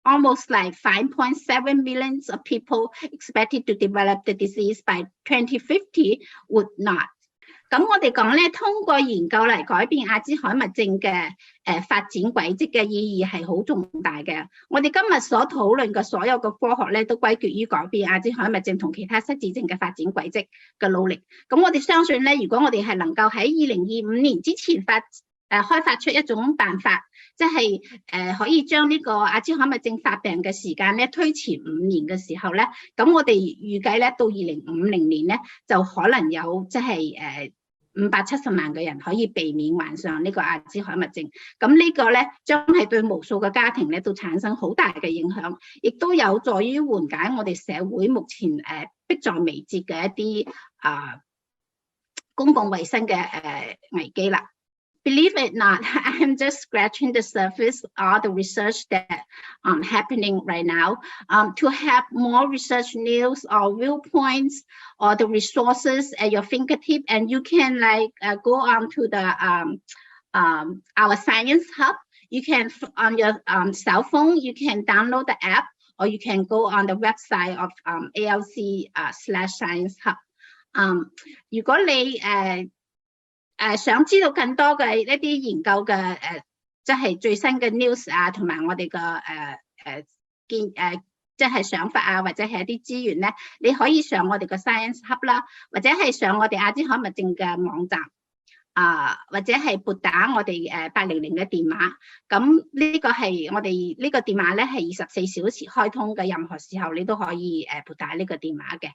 S3: almost like 5.7 million of people expected to develop the disease by 2050 would not. 咁我哋講咧，通過研究嚟改變阿茲海默症嘅發展軌跡嘅意義係好重大嘅。我哋今日所討論嘅所有嘅科學咧，都歸結於改變阿茲海默症同其他失智症嘅發展軌跡嘅努力。咁我哋相信咧，如果我哋係能夠喺2025年之前開發出一種辦法，即係可以將呢個阿茲海默症發病嘅時間咧推前5年嘅時候咧，咁我哋預計咧到2050年咧就可能有即係570萬嘅人可以避免患上呢個阿茲海默症。咁呢個咧將係對無數嘅家庭咧都產生好大嘅影響，亦都有助於緩解我哋社會目前迫在眉睫嘅一啲公共衛生嘅危機啦。Believe it or not, I'm just scratching the surface of the research that happening right now. To have more research news or viewpoints or the resources at your fingertip, and you can go on to the our science hub. You can on your cell phone, you can download the app, or you can go on the website of ALC/science hub. 如果你想知道更多嘅一啲研究嘅即係最新嘅 news 啊，同埋我哋嘅即係想法啊，或者係一啲資源咧，你可以上我哋嘅 Science Hub 啦，或者係上我哋阿茲海默症嘅網站或者係撥打我哋800嘅電話。咁呢個係我哋呢個電話咧係24小時開通嘅，任何時候你都可以撥打呢個電話嘅。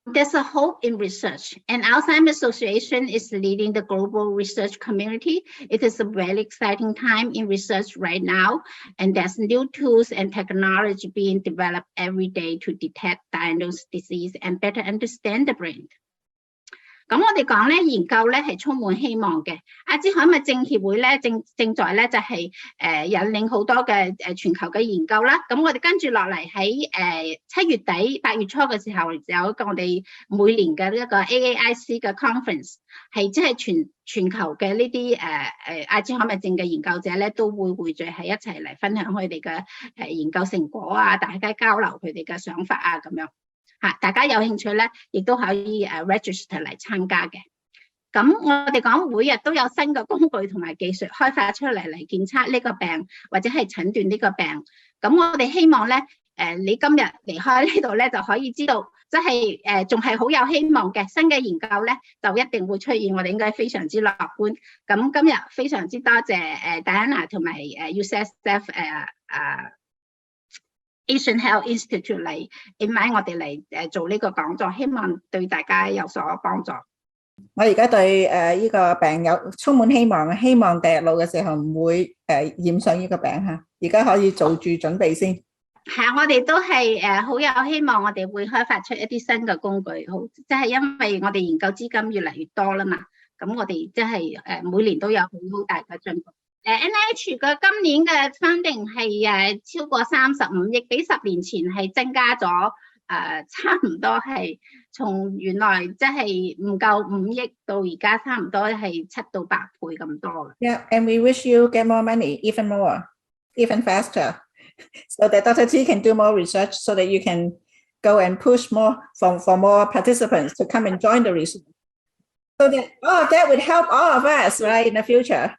S3: There's a hope in research, and Alzheimer's Association is leading the global research community. It is a very exciting time in research right now, and there's new tools and technology being developed every day to detect, diagnose disease, and better understand the brain. 咁我哋講咧，研究咧係充滿希望嘅。阿茲海默症協會咧正在咧就係引領好多嘅全球嘅研究啦。咁我哋跟住落嚟喺7月底8月初嘅時候，有一個我哋每年嘅一個 AAIC 嘅 conference， 係即係全球嘅呢啲阿茲海默症嘅研究者咧都會匯聚喺一齊嚟分享佢哋嘅研究成果啊，大家交流佢哋嘅想法啊咁樣。大家有興趣咧，亦都可以register 嚟參加嘅。咁我哋講每日都有新嘅工具同埋技術開發出嚟檢測呢個病或者係診斷呢個病。咁我哋希望咧，你今日離開呢度咧就可以知道，即係仲係好有希望嘅新嘅研究咧，就一定會出現。我哋應該非常之樂觀。咁今日非常之多謝Diana 同埋UCSF Asian Health Institute 嚟 invite 我哋嚟做呢個講座，希望對大家有所幫助。
S1: 我而家對呢個病有充滿希望，希望第日老嘅時候唔會染上呢個病嚇。而家可以做住準備先。
S3: 係，我哋都係好有希望，我哋會開發出一啲新嘅工具，好即係因為我哋研究資金越嚟越多啦嘛。咁我哋即係每年都有好大嘅進步。NIH 嘅今年嘅 funding 係超過35億，比10年前係增加咗差唔多係從原來即係唔夠5億到而家差唔多係7到8倍咁多嘅。
S1: Yeah, and we wish you get more money, even more, even faster, so that Dr. T can do more research, so that you can go and push more for more participants to come and join the research. So that would help all of us, right, in the future.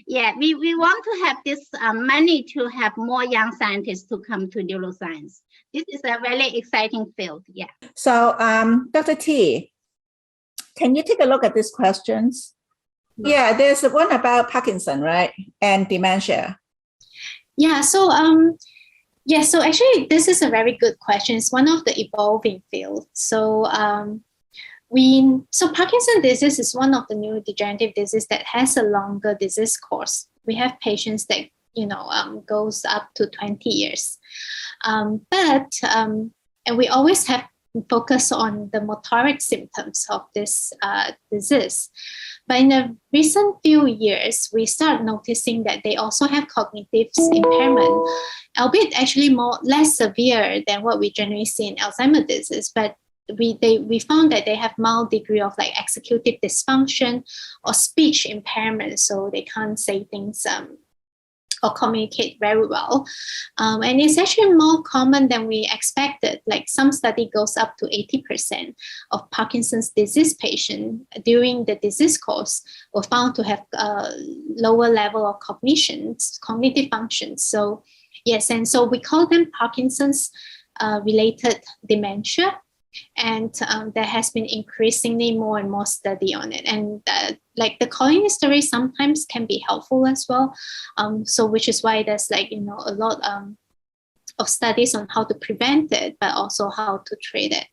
S3: Yeah, we want to have this money to have more young scientists to come to neuroscience. This is a very exciting field, yeah.
S1: So, Dr. T, can you take a look at these questions? Yeah, there's one about Parkinson, right, and dementia.
S2: Yeah, so so actually this is a very good question. It's one of the evolving fields. So Parkinson's disease is one of the neurodegenerative diseases that has a longer disease course. We have patients that goes up to 20 years, and we always have focus on the motoric symptoms of this disease. But in the recent few years, we start noticing that they also have cognitive impairment, albeit actually less severe than what we generally see in Alzheimer's disease. But we found that they have mild degree of executive dysfunction or speech impairment, so they can't say things or communicate very well. And it's actually more common than we expected. Some study goes up to 80% of Parkinson's disease patients during the disease course were found to have a lower level of cognitive functions. So yes, and so we call them Parkinson's related dementia. And there has been increasingly more and more study on it. And the calling history sometimes can be helpful as well. So which is why there's a lot of studies on how to prevent it, but also how to treat it.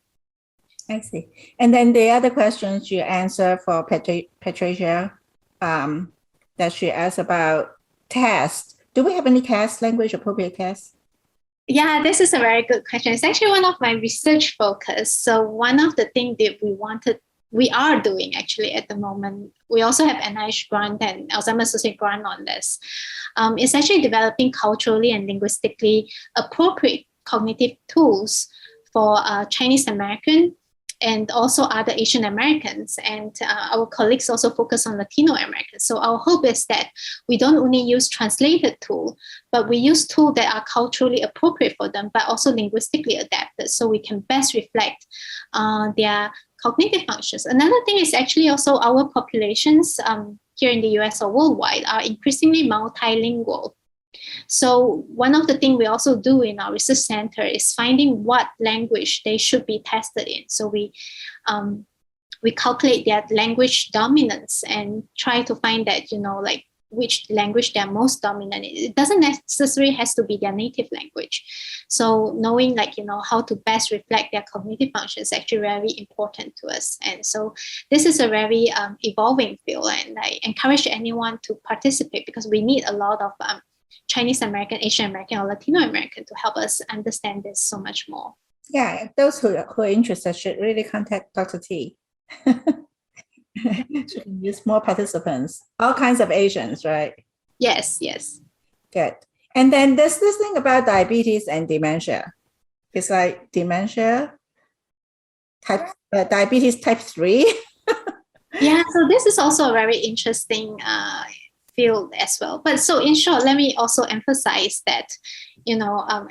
S1: I see. And then the other questions you answer for Patricia, that she asked about tests. Do we have any tests, language appropriate tests?
S2: Yeah, this is a very good question. It's actually one of my research focus. So one of the things that we wanted we are doing actually at the moment. We also have NIH grant and Alzheimer's Association grant on this. It's actually developing culturally and linguistically appropriate cognitive tools for Chinese American and also other Asian Americans. And our colleagues also focus on Latino Americans. So our hope is that we don't only use translated tools, but we use tools that are culturally appropriate for them, but also linguistically adapted, so we can best reflect their cognitive functions. Another thing is actually also our populations here in the US or worldwide are increasingly multilingual. So one of the things we also do in our research center is finding what language they should be tested in. So we calculate their language dominance and try to find that, like which language they're most dominant in. It doesn't necessarily has to be their native language. So knowing how to best reflect their cognitive functions is actually very important to us. And so this is a very evolving field, and I encourage anyone to participate because we need a lot of Chinese American, Asian American, or Latino American to help us understand this so much more.
S1: Yeah, those who are interested should really contact Dr. T. She can use more participants, all kinds of Asians, right?
S2: Yes, yes.
S1: Good. And then there's this thing about diabetes and dementia. It's like dementia, diabetes type 3.
S2: Yeah, so this is also a very interesting field as well. But so in short, let me also emphasize that,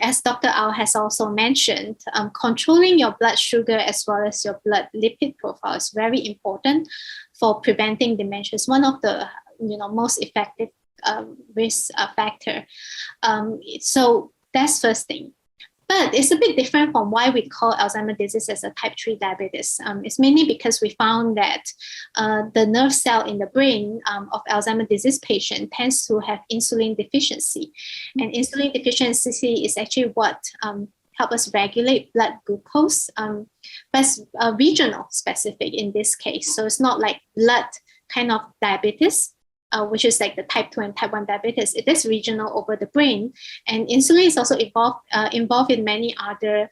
S2: as Dr. Au has also mentioned, controlling your blood sugar as well as your blood lipid profile is very important for preventing dementia. It's one of the most effective risk factor. So that's first thing. But it's a bit different from why we call Alzheimer's disease as a type 3 diabetes. It's mainly because we found that the nerve cell in the brain of Alzheimer's disease patient tends to have insulin deficiency. And insulin deficiency is actually what helps us regulate blood glucose, but it's regional specific in this case. So it's not like blood kind of diabetes, which is like the type 2 and type 1 diabetes. It is regional over the brain. And insulin is also involved in many other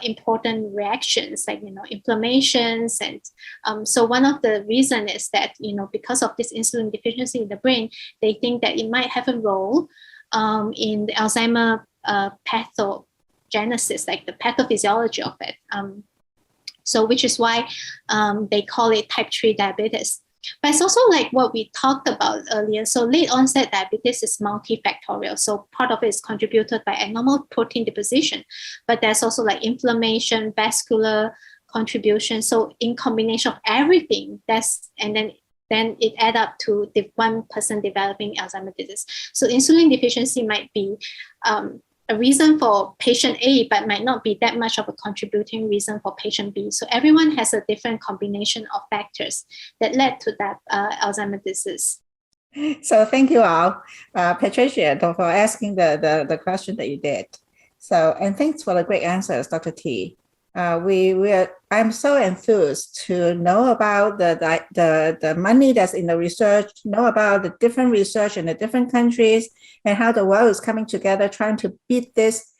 S2: important reactions, like, inflammations. And so one of the reasons is that, because of this insulin deficiency in the brain, they think that it might have a role in the Alzheimer pathogenesis, like the pathophysiology of it. So which is why they call it type 3 diabetes. But it's also like what we talked about earlier. So late onset diabetes is multifactorial. So part of it is contributed by abnormal protein deposition, but there's also like inflammation, vascular contribution. So in combination of everything, then it adds up to the one person developing Alzheimer's disease. So insulin deficiency might be a reason for patient A, but might not be that much of a contributing reason for patient B. So everyone has a different combination of factors that led to that Alzheimer's disease.
S1: So thank you all, Patricia, for asking the question that you did. So, and thanks for the great answers, Dr. T. I'm so enthused to know about the money that's in the research, know about the different research in the different countries, and how the world is coming together trying to beat this.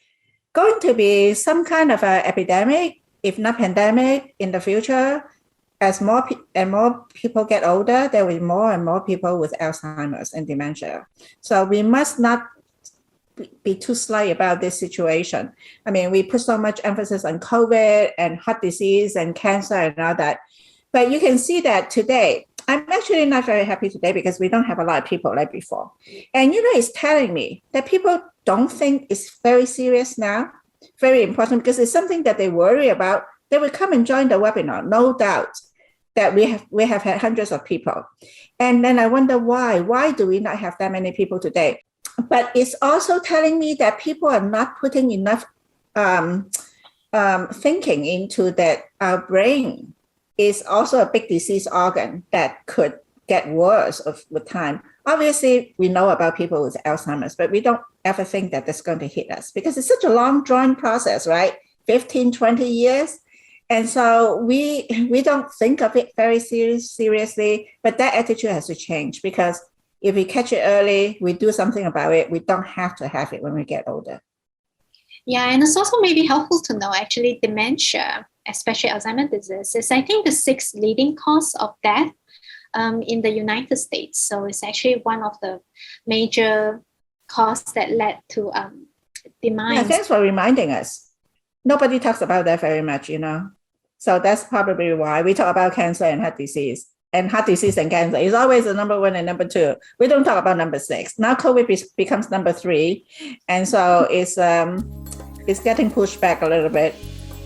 S1: Going to be some kind of an epidemic, if not pandemic, in the future. As more people get older, there will be more and more people with Alzheimer's and dementia. So we must not be too sly about this situation. I mean, we put so much emphasis on COVID and heart disease and cancer and all that. But you can see that today, I'm actually not very happy today because we don't have a lot of people like before. And it's telling me that people don't think it's very serious now, very important, because it's something that they worry about. They will come and join the webinar, no doubt that we have had hundreds of people. And then I wonder why do we not have that many people today? But it's also telling me that people are not putting enough thinking into that our brain is also a big disease organ that could get worse with time. Obviously, we know about people with Alzheimer's, but we don't ever think that that's going to hit us because it's such a long drawn process, right? 15, 20 years. And so we don't think of it very seriously, but that attitude has to change because if we catch it early, we do something about it, we don't have to have it when we get older.
S2: Yeah, and it's also maybe helpful to know actually dementia, especially Alzheimer's disease, is I think the 6th leading cause of death in the United States. So it's actually one of the major causes that led to demise.
S1: Yeah, thanks for reminding us. Nobody talks about that very much, So that's probably why we talk about cancer and heart disease. And heart disease and cancer is always the number 1 and number 2. We don't talk about number 6. Now COVID becomes number 3. And so it's getting pushed back a little bit.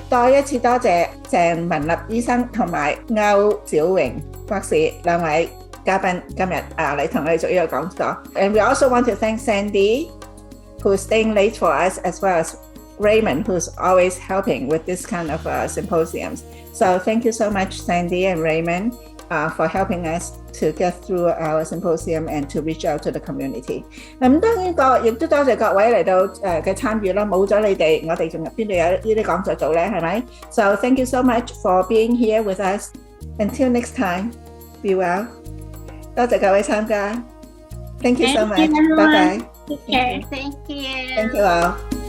S1: 再一次多謝鄭文立醫生同埋歐小榮博士兩位嘉賓今日嚟同我哋做呢個講座。And we also want to thank Sandy, who's staying late for us, as well as Raymond, who's always helping with this kind of symposiums. So thank you so much, Sandy and Raymond, for helping us to get through our symposium and to reach out to the community. 咁當然亦都多謝各位嚟到嘅參與啦，冇咗你哋，我哋仲邊度有呢啲講座做咧？係咪？ So thank you so much for being here with us. Until next time, be well. 多謝各位參加。Thank you so much. Bye bye.
S2: Take care.
S3: Thank you.
S1: Thank you all.